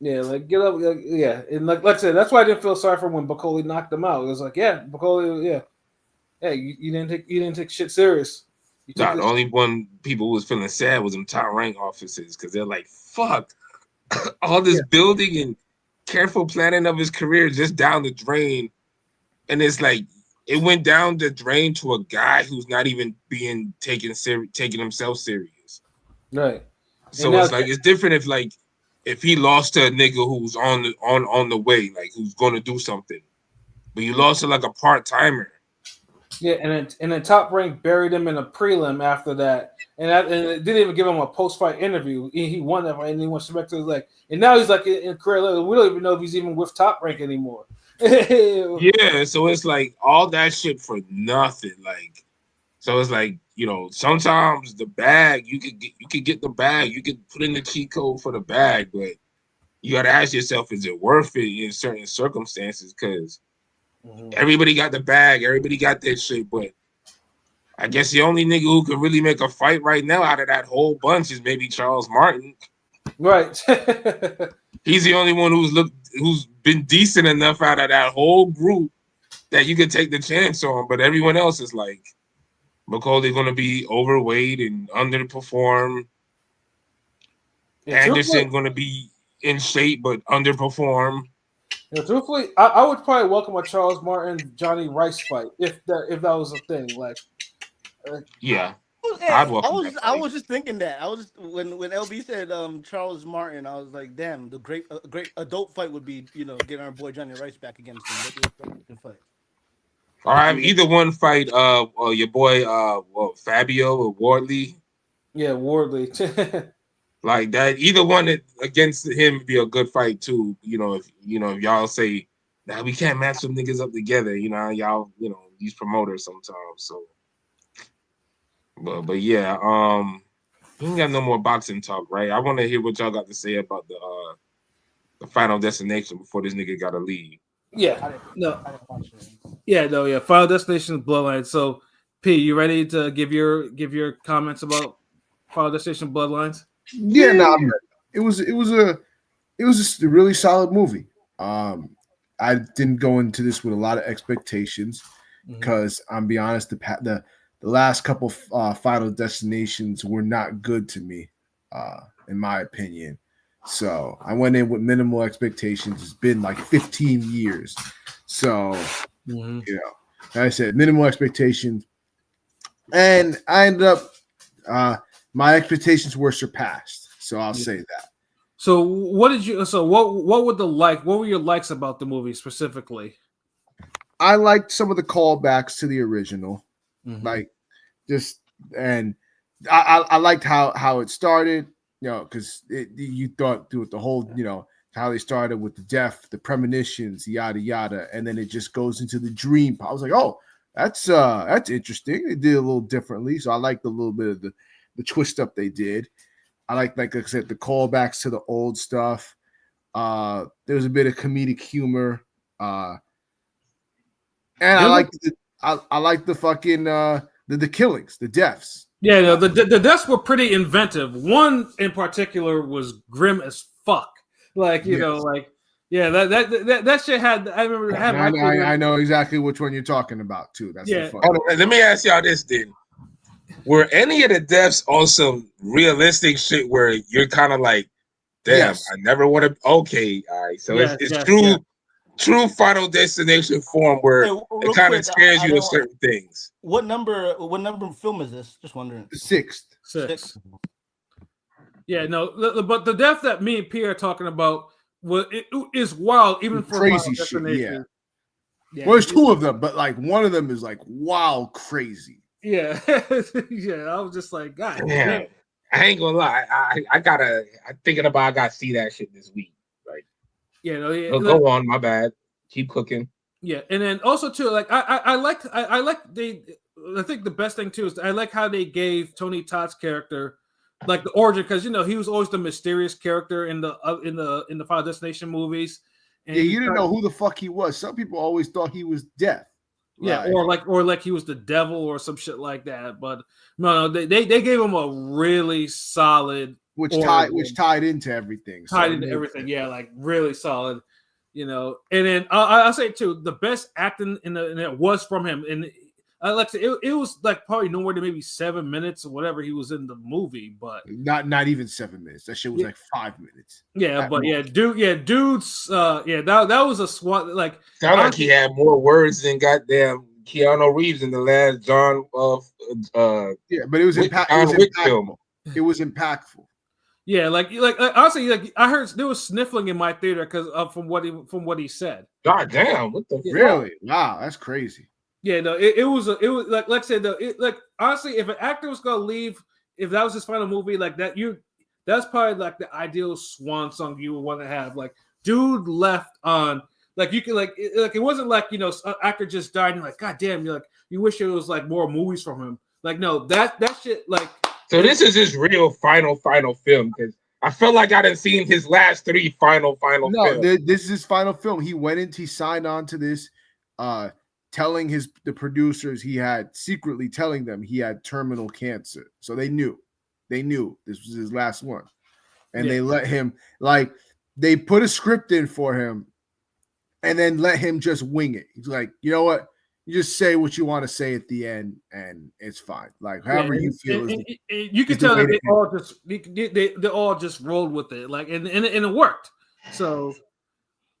yeah, like get up, and like I said, that's why I didn't feel sorry for him when Bacoli knocked him out. It was like, Bacoli, you didn't take shit serious. The only one people was feeling sad was them top rank officers because they're like, fuck, all this building and careful planning of his career just down the drain. And it's like it went down the drain to a guy who's not even being taking himself serious. Right. So it's like it's different if he lost to a nigga who's on the way, like who's going to do something, but you lost to like a part timer. Yeah, and then Top Rank buried him in a prelim after that, and it didn't even give him a post fight interview. He won that fight, and he went back to his leg, and now he's like in career level. We don't even know if he's even with Top Rank anymore. Yeah, so it's like all that shit for nothing. Like, so it's like sometimes the bag you could get the bag, you could put in the cheat code for the bag, but you got to ask yourself, is it worth it in certain circumstances? Because everybody got the bag, everybody got that shit, but I guess the only nigga who could really make a fight right now out of that whole bunch is maybe Charles Martin. Right. He's the only one who's been decent enough out of that whole group that you could take the chance on. But everyone else is like, McCauley's going to be overweight and underperform. Anderson going to be in shape but underperform. Truthfully, I would probably welcome a Charles Martin Johnny Rice fight if that was a thing. Yeah. I was just thinking that. I was just when LB said Charles Martin, I was like, damn, the great adult fight would be, getting our boy Johnny Rice back against him. Good fight. Or have either one fight your boy Fabio or Wardley. Yeah, Wardley. Like that, either one against him would be a good fight too. If y'all say that we can't match some niggas up together, y'all, these promoters sometimes. So but yeah, we ain't got no more boxing talk, right? I want to hear what y'all got to say about the Final Destination before this nigga got to leave. Yeah, Final Destination Bloodlines. So, P, you ready to give your comments about Final Destination Bloodlines? Yeah, no, I'm ready. It was a really solid movie. I didn't go into this with a lot of expectations because I'm be honest, the last couple Final Destinations were not good to me, in my opinion. So I went in with minimal expectations. It's been like 15 years. So, like I said, minimal expectations. And I ended up, my expectations were surpassed. So I'll say that. So what were your likes about the movie specifically? I liked some of the callbacks to the original. And I liked how it started, because you thought through the whole, how they started with the death, the premonitions, yada yada, and then it just goes into the dream. I was like, oh, that's interesting. They did it a little differently, so I liked a little bit of the twist up they did. I like I said, the callbacks to the old stuff. There was a bit of comedic humor, and I like the fucking the killings, the deaths. Yeah, the deaths were pretty inventive. One in particular was grim as fuck. That shit had. I remember. I know exactly which one you're talking about too. That's the fun. Let me ask y'all this then: were any of the deaths on some realistic shit where you're kind of like, damn, yes. I never want to. Okay, all right. So it's true Final Destination form where it kind of scares you with certain things. What number film is this? Just wondering. Sixth. Yeah, no, but the death that me and Pierre are talking about is wild, even for crazy shit. Yeah. Well, there's two of them, but like one of them is like wild crazy. Yeah, yeah. I was just like, God damn. I ain't gonna lie. I'm thinking about I gotta see that shit this week. Like, go on. My bad. Keep cooking. Yeah, and then also too, like I think the best thing too is I like how they gave Tony Todd's character like the origin, because he was always the mysterious character in the Final Destination movies. And you didn't know who the fuck he was. Some people always thought he was death. Yeah, right? or like he was the devil or some shit like that. But no, they gave him a really solid which tied into everything. Yeah, like really solid. And then I'll say too, the best acting in it was from him, and like I said, it was like probably nowhere to maybe 7 minutes or whatever he was in the movie, but not even 7 minutes. That shit was like 5 minutes. Yeah, but dudes, that was a SWAT. Like, sounded like he had more words than goddamn Keanu Reeves in the last John but it was impactful. It was impactful. Yeah, like honestly, like I heard there was sniffling in my theater because from what he said. God damn, what the really? Wow, that's crazy. Yeah, no, it was like I said though, like honestly, if an actor was gonna leave, if that was his final movie, like that's probably like the ideal swan song you would want to have. Like, dude left on like you can like it wasn't like an actor just died and you're like, God damn, you're like you wish there was like more movies from him. Like, no, that shit like. So this is his real final film, because I felt like I didn't seen his last three final films. No, this is his final film. He signed on to this, telling the producers secretly telling them he had terminal cancer. So they knew this was his last one. And they let him, like, they put a script in for him and then let him just wing it. He's like, you know what? You just say what you want to say at the end, and it's fine. Like however you feel. You can tell that they all just rolled with it, like and it worked. So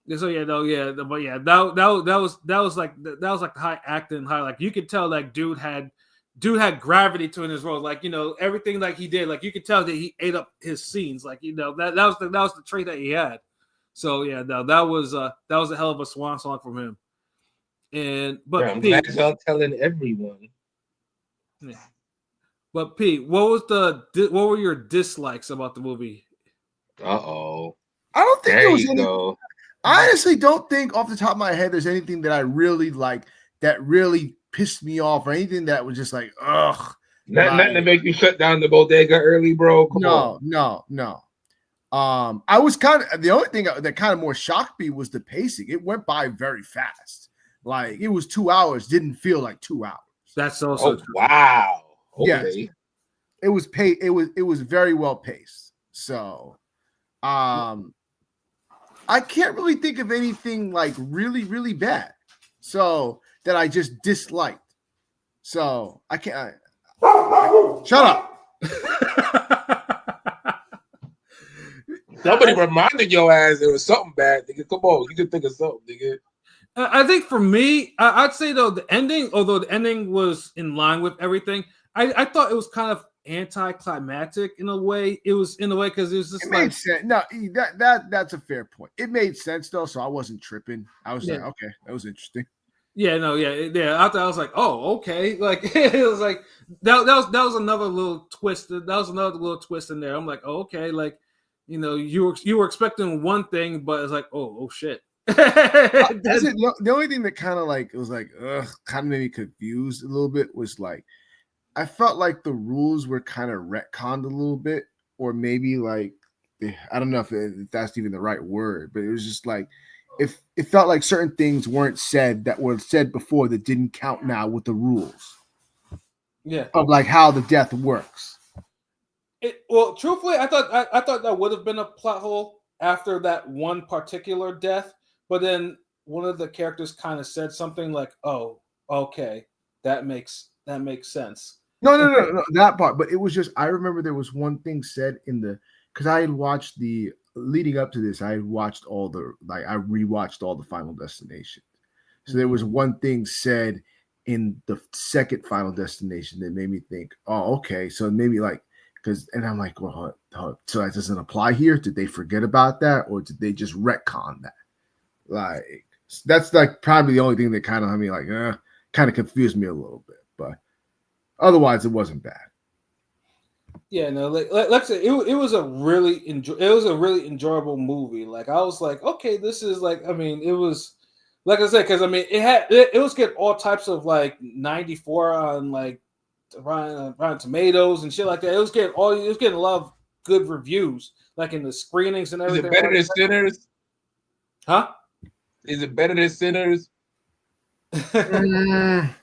yeah, no, yeah, but yeah, that was like the high acting, high like you could tell like dude had gravity to in his role, like everything like he did, like you could tell that he ate up his scenes, like that was the trait that he had. So yeah, no, that was a hell of a swan song from him. But I'm glad y'all telling everyone. Yeah. But Pete, what were your dislikes about the movie? Uh-oh. I don't think there there was you go. I honestly don't think off the top of my head there's anything that I really like that really pissed me off or anything that was just like ugh. Nothing to make you shut down the bodega early, bro. Come on. No. I was kind of the only thing that kind of more shocked me was the pacing. It went by very fast. Like it was 2 hours, didn't feel like 2 hours. That's also true. Wow. Okay. Yes. It was very well paced. So I can't really think of anything like really, really bad. So that I just disliked. So I can't shut up. Somebody reminded your ass there was something bad, nigga. Come on, you can think of something, nigga. I think for me, I'd say though the ending, although the ending was in line with everything, I thought it was kind of anticlimactic in a way. It was in a way because it was just made sense. No, that's a fair point. It made sense though, so I wasn't tripping. I was like, okay, that was interesting. Yeah, no, yeah. After I was like, oh, okay, like it was like that was another little twist. That was another little twist in there. I'm like, oh, okay, like you were expecting one thing, but it's like, oh shit. The only thing that kind of like it was like kind of made me confused a little bit was like I felt like the rules were kind of retconned a little bit, or maybe like I don't know if that's even the right word, but it was just like if it felt like certain things weren't said that were said before that didn't count now with the rules. Yeah, of like how the death works. Well, truthfully, I thought that would have been a plot hole after that one particular death, but then one of the characters kind of said something like, "Oh, okay, that makes sense." No, that part. But it was just I remember there was one thing said in the because I had watched the leading up to this. I watched I rewatched all the Final Destination. So there was one thing said in the second Final Destination that made me think, "Oh, okay." So maybe like. And I'm like, well, so that doesn't apply here? Did they forget about that, or did they just retcon that? Like, that's like probably the only thing that kind of kind of confused me a little bit. But otherwise, it wasn't bad. Yeah, no, like I said, it was a really enjoyable movie. Like I was like, okay, this is like, I mean, it was like I said, because I mean, it was getting all types of like 94 on like. Rotten Tomatoes and shit like that. It was getting a lot of good reviews, like in the screenings and everything. Is it better than Sinners? Huh? Is it better than Sinners? I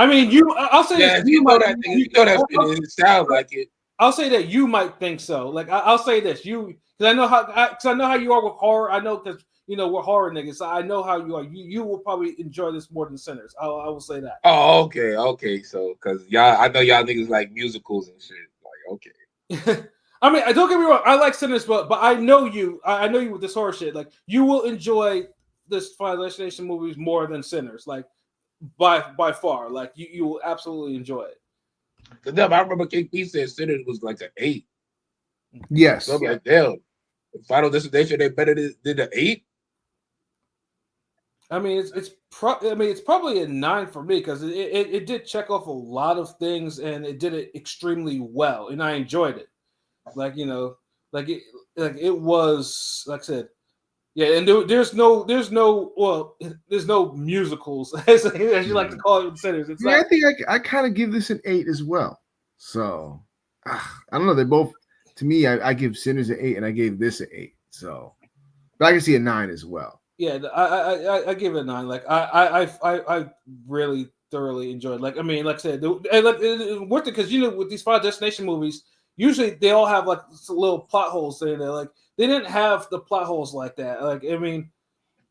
mean, I'll say this. It sounds like it. I'll say that you might think so. Like I'll say this, because I know how you are with horror. I know because. We're horror niggas. So I know how you are. You will probably enjoy this more than Sinners. I will say that. Oh, okay. So, because I know y'all niggas like musicals and shit. Like, okay. I mean, don't get me wrong. I like Sinners, but I know you. I know you with this horror shit. Like, you will enjoy this Final Destination movies more than Sinners. Like, by far. Like, you will absolutely enjoy it. Because I remember KP said Sinners was like an 8. Yes. So I'm like, damn. Final Destination, they better than the 8. I mean, it's probably a 9 for me because it did check off a lot of things and it did it extremely well and I enjoyed it. Like it was like I said, yeah. And there's no musicals as you like to call it in Sinners. I think I kind of give this an 8 as well. So I don't know. They both to me. I give Sinners an 8 and I gave this an 8. So, but I can see a 9 as well. Yeah, I give it a 9. Like I really thoroughly enjoyed. Like I mean, like I said, it worth it because with these Final Destination movies, usually they all have like little plot holes in there. Like they didn't have the plot holes like that. Like I mean,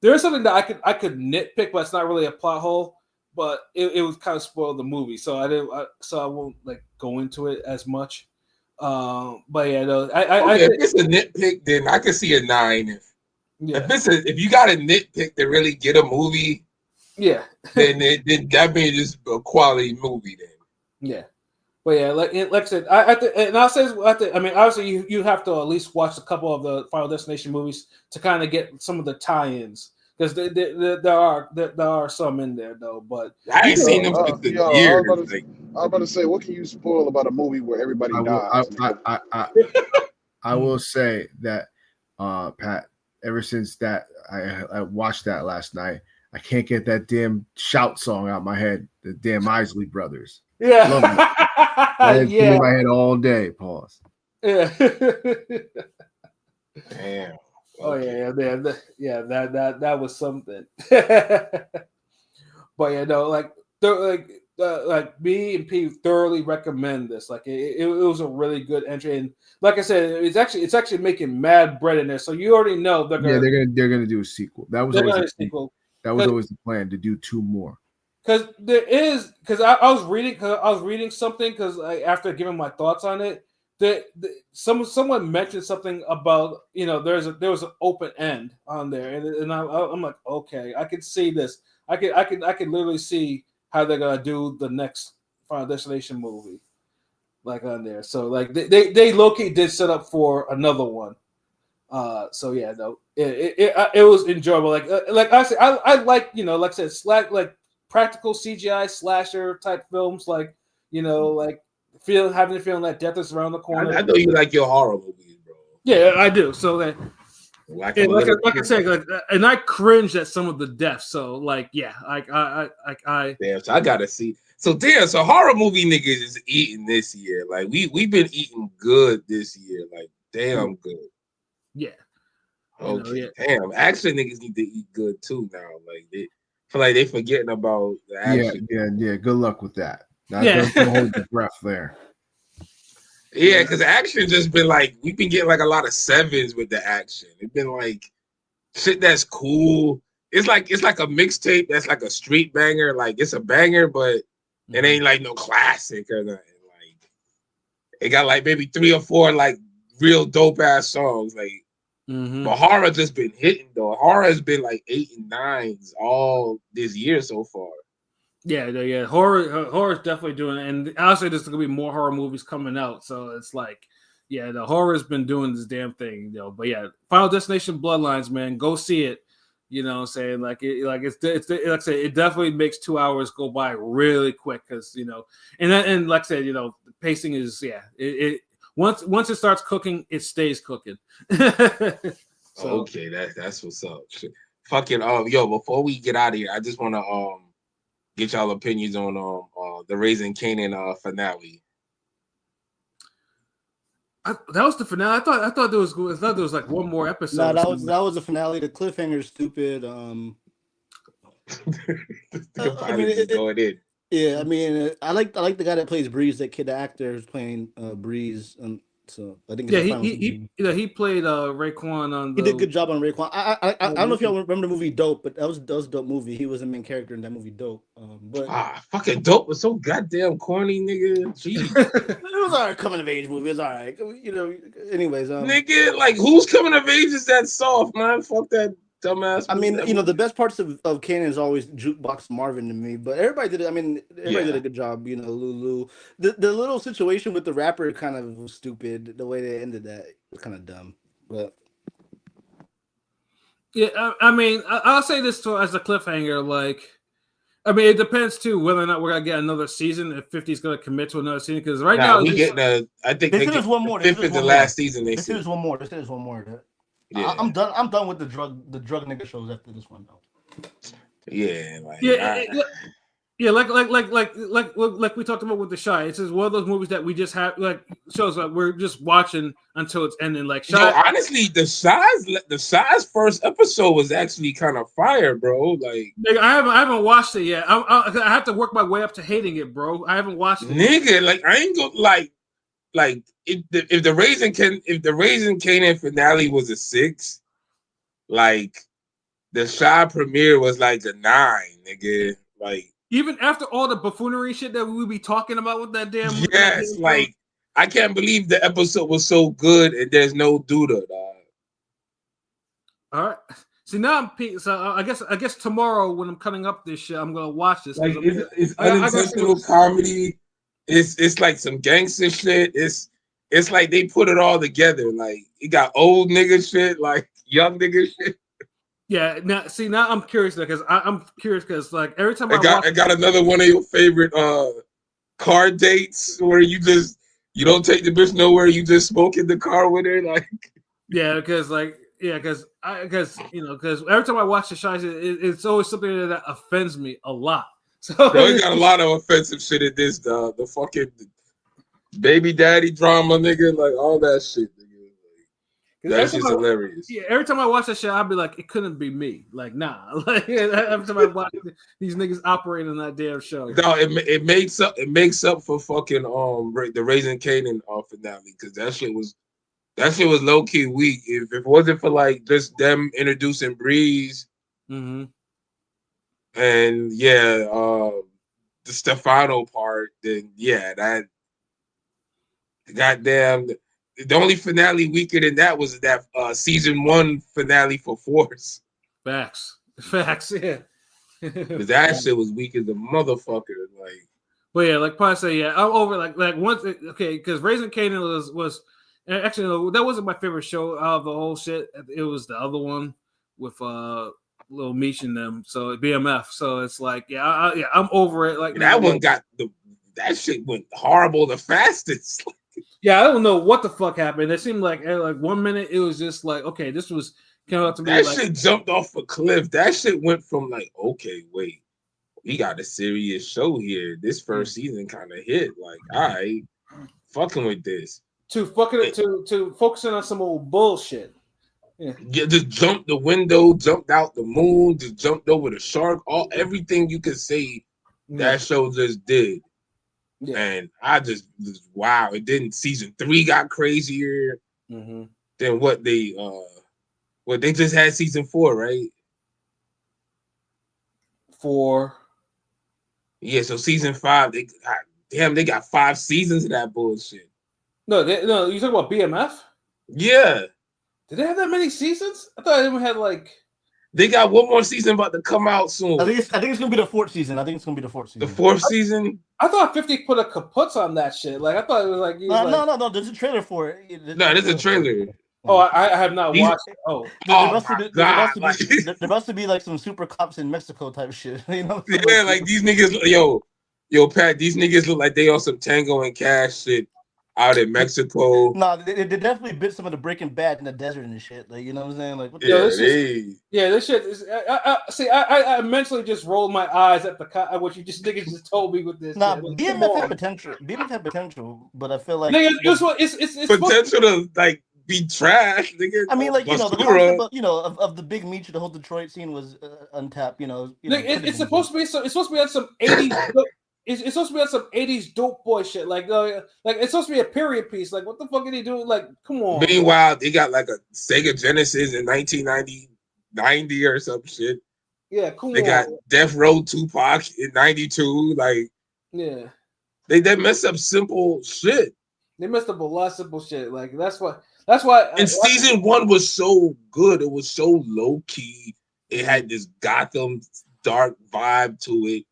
there is something that I could nitpick, but it's not really a plot hole. But it was kind of spoiled the movie, so I won't like go into it as much. But yeah, no, if it's a nitpick, then I can see a 9. If you got a nitpick to really get a movie, then that means it's a quality movie. Then but yeah, like I said, I'll say, I mean, obviously you have to at least watch a couple of the Final Destination movies to kind of get some of the tie-ins. Because there are some in there though, but I ain't seen them for years. I was about to say, what can you spoil about a movie where everybody dies? I will say that, Pat. Ever since that, I watched that last night. I can't get that damn shout song out my head. The damn Isley Brothers. Yeah, it's in my head all day. Pause. Yeah. Damn. Oh that was something. But yeah, no, like me and P thoroughly recommend this. Like it was a really good entry, and like I said, it's actually making mad bread in there. So you already know they're gonna do a sequel. That was always the sequel. That was always the plan, to do 2 more. Because I was reading something because after giving my thoughts on it. Someone mentioned something about there was an open end on there, and I'm like, okay, I can see this. I can literally see how they're gonna do the next Final Destination movie, like on there. So like they low-key did set up for another one. So yeah, no, it was enjoyable. Like I said, I like like I said, like practical CGI slasher type films, like like. Having the feeling that death is around the corner. I know you like your horror movies, bro. Yeah, I do. So like I said, and I cringed at some of the deaths. So like, yeah, I damn. So I gotta see. So horror movie niggas is eating this year. Like we've been eating good this year. Like damn good. Yeah. Okay. Damn. Action niggas need to eat good too now. Like they feel like they forgetting about the action. Yeah. Good luck with that. Don't hold your breath there. Yeah, because action just been like we've been getting like a lot of 7s with the action. It's been like shit that's cool. It's like a mixtape that's like a street banger. Like it's a banger, but it ain't like no classic or nothing. Like it got like maybe 3 or 4 like real dope ass songs. Like but horror just been hitting though. Horror has been like 8 and 9s all this year so far. Yeah. Horror is definitely doing it, and honestly, there's gonna be more horror movies coming out. So it's like, yeah, the horror has been doing this damn thing, But yeah, Final Destination Bloodlines, man, go see it. You know what I'm saying? Like it's like I said, it definitely makes 2 hours go by really quick because and like I said, the pacing is it once it starts cooking, it stays cooking. So, okay, that's what's up. Fucking before we get out of here, I just want to get y'all opinions on the Raising Kanan finale. That was the finale. I thought there was like one more episode. No, that was the finale. The cliffhanger is stupid. Going in. Yeah, I mean, I like the guy that plays Breeze. That kid, the actor who's playing Breeze, and so I think he played Raekwon on. He did a good job on Raekwon. I don't know if y'all remember the movie Dope, but that was a dope movie. He was the main character in that movie Dope. But fucking Dope was so goddamn corny, nigga. Jeez. It was alright, coming of age movie. It's alright, Anyways, nigga, like who's coming of age is that soft, man? Fuck that dumbass. I mean, the best parts of Kanan is always Jukebox Marvin to me, but everybody did it. I mean, everybody did a good job. Lulu. The little situation with the rapper kind of was stupid. The way they ended that was kind of dumb, but. Yeah, I mean, I'll say this too as a cliffhanger. Like, I mean, it depends too whether or not we're gonna get another season. If 50's gonna commit to another season, because now we get I think they get one more. Fifth is the last season. This is one more. Yeah. I'm done. I'm done with the drug nigga shows after this one though. Yeah, like we talked about with The Shy. It's just one of those movies that we just have shows like we're just watching until it's ending. Like Shy. Honestly, the Shy's first episode was actually kind of fire, bro. Like I haven't watched it yet. I have to work my way up to hating it, bro. I haven't watched it. Nigga, like I ain't gonna like if the Raising Kanan finale was a 6, like the Shy premiere was like a 9, nigga. Like even after all the buffoonery shit that we would be talking about with that damn. yes, like I can't believe the episode was so good and there's no Duda, dog. All right. See now so I guess tomorrow when I'm cutting up this shit, I'm gonna watch this. Like it's unintentional comedy. It's like some gangster shit. It's like they put it all together. Like you got old nigga shit, like young nigga shit. Yeah. Now I'm curious because I'm curious because like every time I got another one of your favorite car dates where you don't take the bitch nowhere. You just smoke in the car with her. Like yeah, because because every time I watch the show, it's always something that offends me a lot. So bro, we got a lot of offensive shit in this, dog. The fucking baby daddy drama, nigga, like all that shit, nigga. Like, that's just hilarious. Yeah, every time I watch that shit, I'll be like, it couldn't be me. Like, nah. Like every time I watch these niggas operating on that damn show. No, it makes up for fucking the Raising Kanan finale because that shit was low key weak. If it wasn't for like just them introducing Breeze, mm-hmm. and the Stefano part, then that goddamn the only finale weaker than that was that season 1 finale for Force. Facts, yeah. Because that shit was weak as a motherfucker. Like, but yeah, like probably say I'm over like once because Raising Kanan was actually no, that wasn't my favorite show out of the whole shit. It was the other one with Lil Meech and them. So BMF. So it's like I'm over it. Like that one got that shit went horrible the fastest. Yeah, I don't know what the fuck happened. It seemed like 1 minute it was just like, okay, this was coming out to me. That like, shit jumped off a cliff. That shit went from like, okay, wait, we got a serious show here. This first season kind of hit. Like, all right, fucking with this. To focusing on some old bullshit. Yeah, just jumped the window, jumped out the moon, just jumped over the shark. Everything you could say that show just did. Yeah. And I just wow. It didn't. Season 3 got crazier than what they just had season 4, right? 4. Yeah, so season 5, they got 5 seasons of that bullshit. No, you talking about BMF? Yeah. Did they have that many seasons? I thought they even had like. They got one more season about to come out soon. I think it's gonna be the 4th season. The 4th season. I thought 50 put a kaput on that shit. Like I thought it was like no. There's a trailer for it. There's a trailer. Oh, I have not watched it. Oh, there must be like some super cops in Mexico type shit. You know? Yeah, like these niggas. Yo, Pat. These niggas look like they on some Tango and Cash shit out in Mexico. No, they definitely bit some of the Breaking Bad in the desert and shit. Like, you know what I'm saying? Like, this shit is. I mentally just rolled my eyes at what you niggas just told me with this. Nah, BMF had potential. BMF had potential, but I feel like it's potential to like be trash. Nigga. I mean, like the concept of, of the big meat, the whole Detroit scene was untapped. It's supposed to be on some 80s. It's supposed to be on some 80s dope boy shit. Like it's supposed to be a period piece. Like, what the fuck are they doing? Like, come on. Meanwhile, they got like a Sega Genesis in 1990 or some shit. Yeah, cool. They got Death Row Tupac in 92. Like, yeah. They messed up simple shit. They messed up a lot of simple shit. Like, that's why. And season 1 was so good. It was so low key. It had this Gotham dark vibe to it.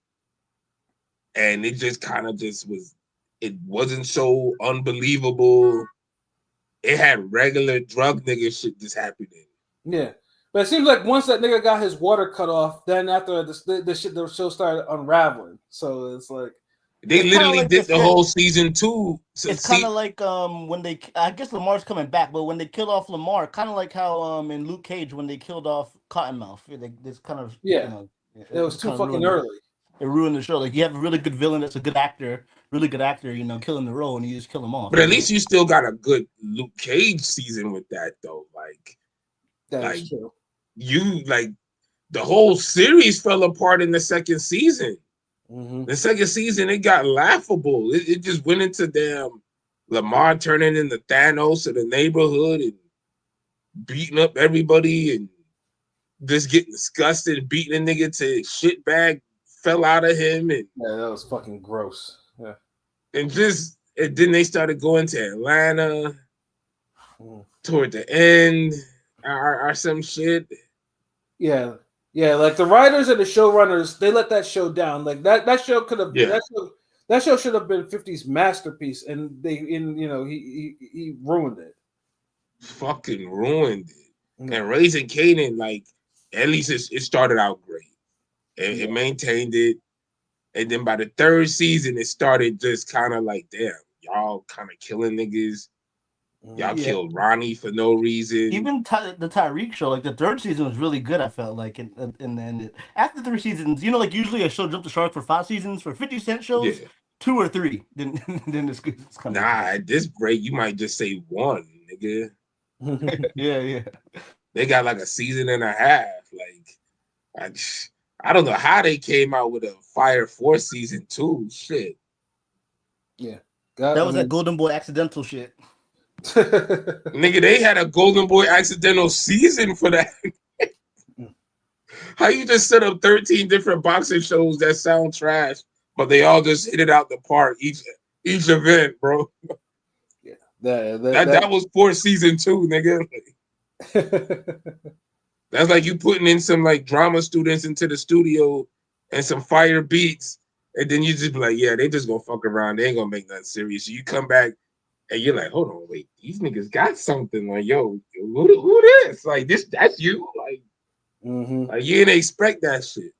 And it just kind of it wasn't so unbelievable. It had regular drug nigga shit just happening. Yeah. But it seems like once that nigga got his water cut off, then after the show started unraveling. So it's like. They literally did the whole season 2. It's kind of like when I guess Lamar's coming back, but when they killed off Lamar, kind of like how in Luke Cage when they killed off Cottonmouth. This kind of it was too fucking early. It ruined the show. Like, you have a really good villain that's a good actor, killing the role, and you just kill him off. But at least you still got a good Luke Cage season with that, though. Like, that's true. The whole series fell apart in the second season. Mm-hmm. The second season, it got laughable. It just went into damn Lamar turning into Thanos of the neighborhood and beating up everybody and just getting disgusted, beating a nigga to shit bag fell out of him, and yeah, that was fucking gross. Yeah, and then they started going to Atlanta toward the end, or some shit. Yeah, yeah. Like the writers and the showrunners, they let that show down. Like that show could have that show should have been 50's masterpiece, and he ruined it. Fucking ruined it. And Raising Kanan, like at least it started out great. It maintained it. And then by the third season, it started just kind of like, damn, y'all kind of killing niggas. Y'all killed Ronnie for no reason. Even the Tyreek show, like the third season was really good. I felt like, and then after 3 seasons, like usually a show jumped the shark for 5 seasons. For 50 Cent shows, 2 or 3. Then it's coming. Nah, at this break, you might just say 1, nigga. Yeah. They got like a season and a half. Like, I don't know how they came out with a Fire Force season 2. Shit. Yeah. That was that Golden Boy accidental shit. Nigga, they had a Golden Boy accidental season for that. How you just set up 13 different boxing shows that sound trash, but they all just hit it out the park each event, bro? Yeah. That was for season 2, nigga. That's like you putting in some like drama students into the studio and some fire beats, and then you just be like, yeah, they just gonna fuck around. They ain't gonna make nothing serious. So you come back and you're like, hold on, wait, these niggas got something. Like, yo, who this? Like, that's you? Like, like you didn't expect that shit.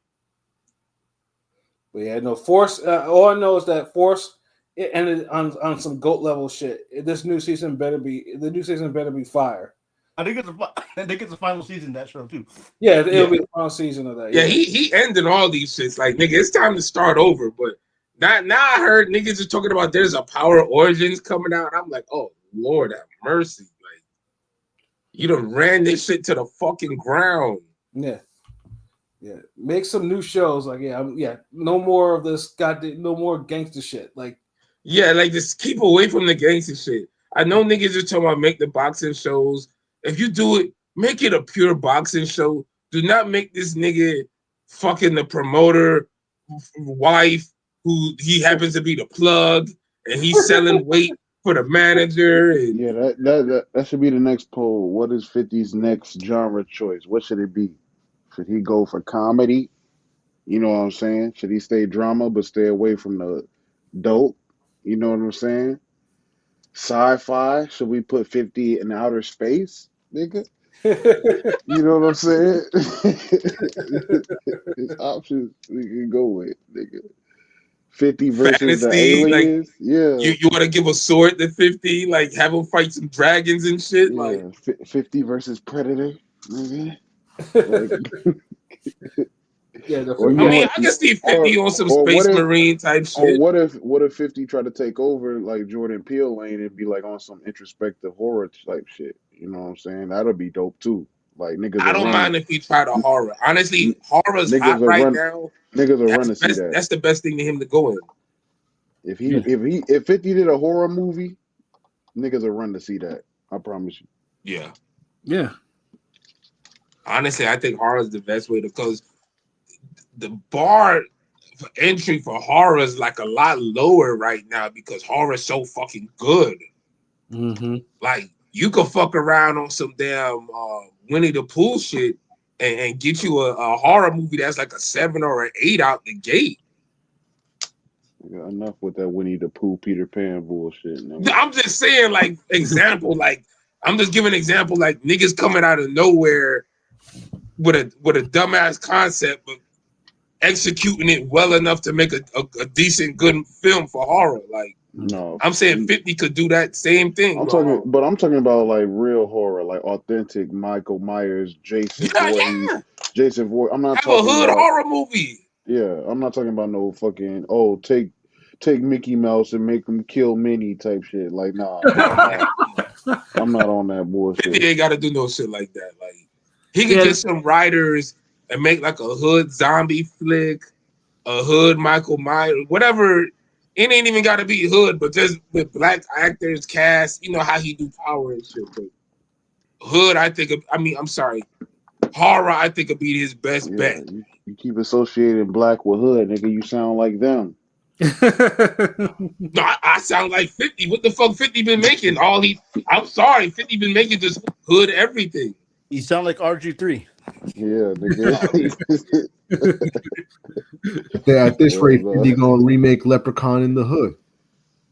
But yeah, no, Force. All I know is that Force it ended on some GOAT level shit. The new season better be fire. I think it's a final season, that show too. Yeah, it'll be the final season of that. Yeah, he ended all these shits. Like, nigga, it's time to start over. But now I heard niggas are talking about there's a Power Origins coming out. I'm like, oh Lord have mercy. Like, you done ran this shit to the fucking ground. Yeah. Make some new shows. Like, no more of this no more gangster shit. Like, yeah, like just keep away from the gangster shit. I know niggas are talking about make the boxing shows. If you do it, make it a pure boxing show. Do not make this nigga fucking the promoter wife who he happens to be the plug and he's selling weight for the manager. And yeah, that should be the next poll. What is 50's next genre choice? What should it be? Should he go for comedy? You know what I'm saying? Should he stay drama but stay away from the dope? You know what I'm saying? Sci-fi? Should we put 50 in outer space, nigga? You know what I'm saying? It's options we can go with, nigga. 50 versus fantasy, the aliens. like, yeah. You want to give a sword to 50? Like, have him fight some dragons and shit? Yeah. Like 50 versus Predator, nigga. Like, I can see 50 on some Space Marine type shit. Or what if 50 tried to take over like Jordan Peele lane and be like on some introspective horror type shit? You know what I'm saying? That'll be dope too. Like niggas. I don't mind if he tried a horror. Honestly, horror's hot right now. Niggas will run to see that. That's the best thing to him to go in. If 50 did a horror movie, niggas will run to see that. I promise you. Yeah. Yeah. Honestly, I think horror is the best way because the bar for entry for horror is like a lot lower right now because horror is so fucking good. Like you could fuck around on some damn Winnie the Pooh shit and get you a horror movie that's like a 7 or an 8 out the gate. Yeah, enough with that Winnie the Pooh, Peter Pan bullshit. Man. I'm just saying, like, example, like, I'm just giving an example, like, niggas coming out of nowhere with a dumbass concept, but executing it well enough to make a decent, good film for horror. Like, no, I'm saying 50 could do that same thing. I'm talking about like real horror, like authentic Michael Myers, Jason Voorhees. Yeah. Jason Voorhees. I'm not have talking a hood about horror movie. Yeah, I'm not talking about no fucking take Mickey Mouse and make him kill Minnie type shit. Like, nah, I'm not on that bullshit. 50 ain't got to do no shit like that. Like, he could get some writers and make like a hood zombie flick, a hood Michael Myers, whatever. It ain't even got to be hood, but just with black actors, cast. You know how he do power and shit. But hood, I'm sorry. Horror, I think, would be his best Yeah, bet. you keep associating black with hood, nigga. You sound like them. No, I sound like 50. What the fuck 50 been making? I'm sorry, 50 been making just hood everything. You sound like RG3. Yeah, nigga. At this rate, Hell 50 no. gonna remake Leprechaun in the Hood.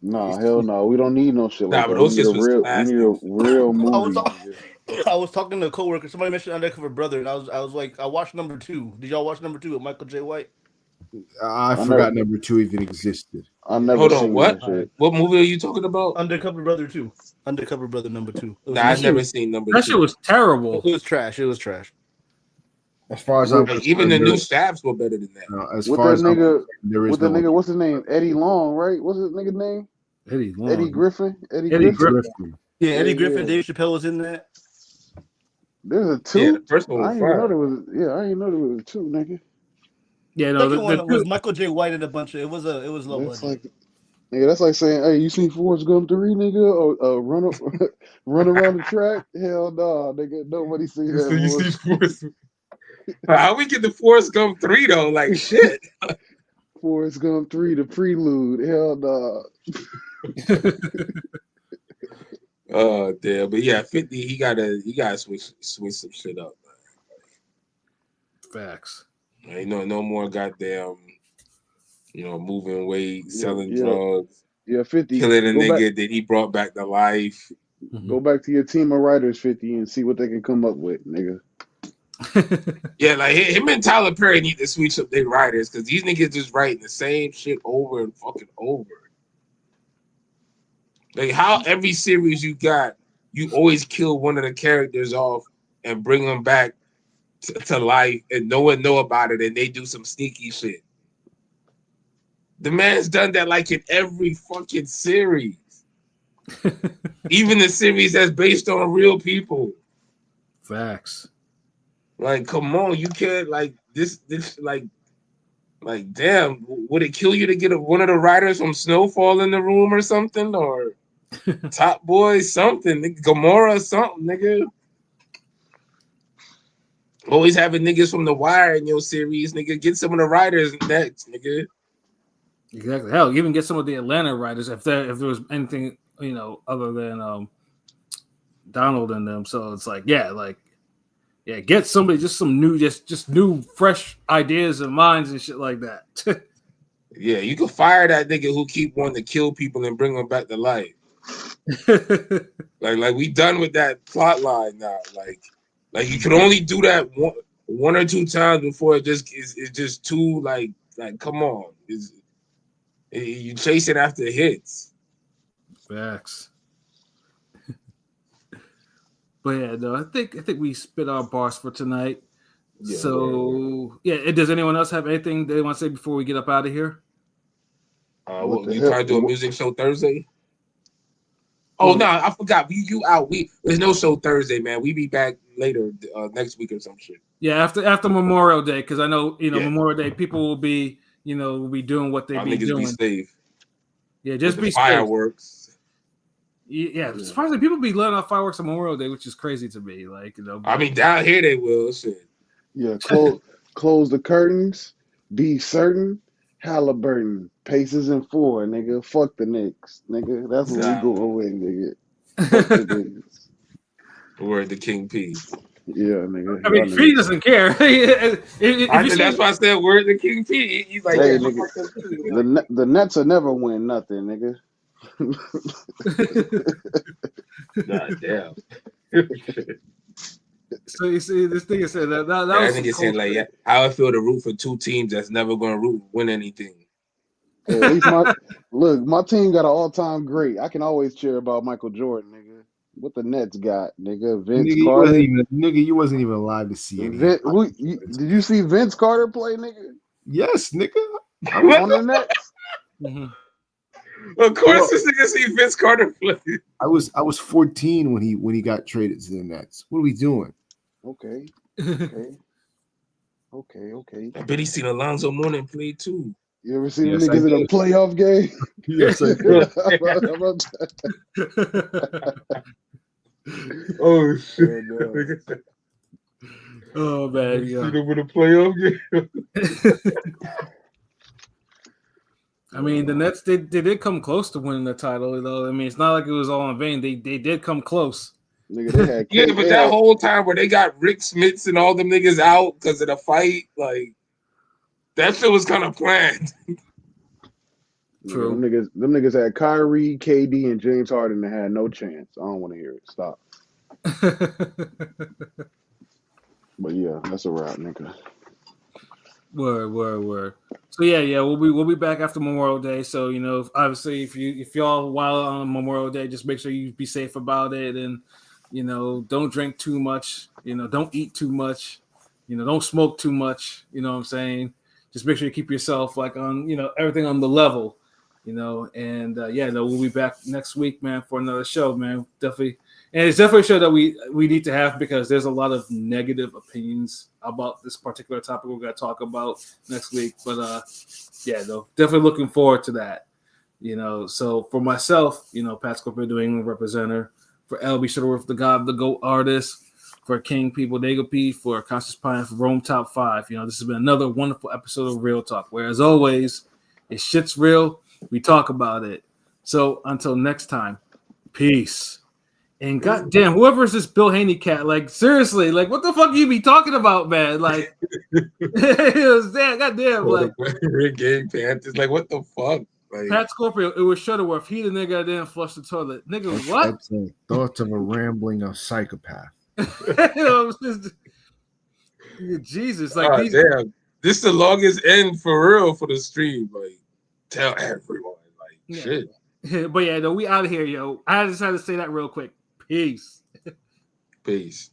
Nah, hell no. We don't need no shit like Nah, but that. those We shits was need classic. a real movie. nigga. I was talking to a coworker. Somebody mentioned Undercover Brother, and I was like, I watched number 2. Did y'all watch number 2 with Michael J. White? I forgot number 2 even existed. I never Hold on, seen what? that shit. What movie are you talking about? Undercover Brother 2. Undercover Brother number 2. Nah, I've never seen number 2. That shit was terrible. It was trash. It was trash. As far as I'm Like, even the new Stabs were better than that. as With far that as nigga, there is with that no nigga, what's his name? Eddie Long, right? What's his nigga name? Eddie Long. Eddie Griffin. Eddie Griffin. Griffin. Yeah, Eddie Griffin, Yeah. Dave Chappelle was in that. There's a 2. Yeah, the first one I was didn't even know fire. there was. Yeah, I didn't know there was a 2, nigga. Yeah, no, Second one was Michael J. White and a bunch of. It was low That's budget. like, nigga. That's like saying, "Hey, you seen Forrest Gump 3, nigga? Or run run around the track? Hell no, nigga. Nobody see that. You see Forrest. How we get the Forrest Gump 3 though? Like shit. Forrest Gump 3, the prelude. Hell no. Oh damn, but yeah, 50. He gotta switch some shit up. Facts. Ain't no more goddamn, moving weight, selling Yeah. drugs, Yeah, 50. killing a Go nigga back, that he brought back to life. go back to your team of writers, 50, and see what they can come up with, nigga. Yeah, like him and Tyler Perry need to switch up their writers because these niggas just writing the same shit over and fucking over. Like how every series you got, you always kill one of the characters off and bring them back to life, and no one know about it, and they do some sneaky shit. The man's done that like in every fucking series, even the series that's based on real people. Facts. Like, come on, you can't like this like damn, would it kill you to get one of the writers from Snowfall in the room or something, or Top Boy something, nigga, Gamora something, nigga? Always having niggas from The Wire in your series, nigga. Get some of the writers next, nigga. Exactly. Hell, even get some of the Atlanta writers if there was anything other than Donald and them. So it's like, get somebody, just some new, just new, fresh ideas and minds and shit like that. Yeah, you can fire that nigga who keep wanting to kill people and bring them back to life. like we done with that plot line now. Like you can only do that one or two times before it just is just too like come on. You chasing after hits. Facts. But yeah, no, I think we spit our bars for tonight. Yeah, so does anyone else have anything they want to say before we get up out of here? You trying to do a music show Thursday? Oh no, I forgot. You out. There's no show Thursday, man. We be back later next week or some shit. Yeah, after Memorial Day, because I know Memorial Day people will be doing what they be doing. Be safe. Yeah, just be fireworks. Yeah, surprisingly, people be letting off fireworks on Memorial Day, which is crazy to me. I mean, down here they will. Shit. Yeah, close the curtains. Be certain. Halliburton, Pacers in 4, nigga. Fuck the Knicks, nigga. That's what we going with, nigga. Fuck the Knicks. Word to King P. Yeah, nigga. I mean, P doesn't care. That's why I said word to King P. He's like, hey, nigga, the Nets will never win nothing, nigga. God damn. So you see, this thing is said that was nigga saying like, how I feel to root for two teams that's never going to win anything. Hey, at least my team got an all-time great. I can always cheer about Michael Jordan, nigga. What the Nets got, nigga? Vince Carter. You wasn't even alive to see it. Did you see Vince Carter play, nigga? Yes, nigga. I was on the Nets. Mm-hmm. Of course, this nigga see Vince Carter play. I was 14 when he got traded to the Nets. What are we doing? Okay. I bet he seen Alonzo Mourning play too. You ever seen them niggas in a playoff game? Yes, I did. Oh shit! Oh man, See yeah. them with a playoff game. I mean, the Nets they did come close to winning the title, though. I mean, it's not like it was all in vain. They did come close. Nigga, they had Yeah, but that whole time where they got Rick Smits and all them niggas out because of the fight, like that shit was kind of planned. True. Them niggas had Kyrie, KD, and James Harden that had no chance. I don't want to hear it. Stop. But yeah, that's a wrap, nigga. Word. So yeah, we'll be back after Memorial Day. So obviously, if y'all while on Memorial Day, just make sure you be safe about it, and don't drink too much. Don't eat too much. Don't smoke too much. You know what I'm saying? Just make sure you keep yourself like on everything on the level. And we'll be back next week, man, for another show, man. Definitely. And it's definitely a show that we need to have because there's a lot of negative opinions about this particular topic we're going to talk about next week. But definitely looking forward to that. So for myself, Pat Scorpio, New England representative, for LB Shuttleworth, the God of the GOAT artist, for King P, Bodega P, for Constance Pine, for Rome Top 5. This has been another wonderful episode of Real Talk, where as always, if shit's real, we talk about it. So until next time, peace. And goddamn, whoever's this Bill Haney cat, like seriously, like what the fuck you be talking about, man? Like, it was goddamn, like Rick Game Panthers, like what the fuck? Like, Pat Scorpio, it was Shuttleworth. He the nigga that didn't flush the toilet, nigga. What? That's thoughts of a rambling psychopath. Jesus, like damn, this is the longest end for real for the stream. Like, tell everyone, like shit. But yeah, no, we out of here, yo. I just had to say that real quick. Peace. Peace.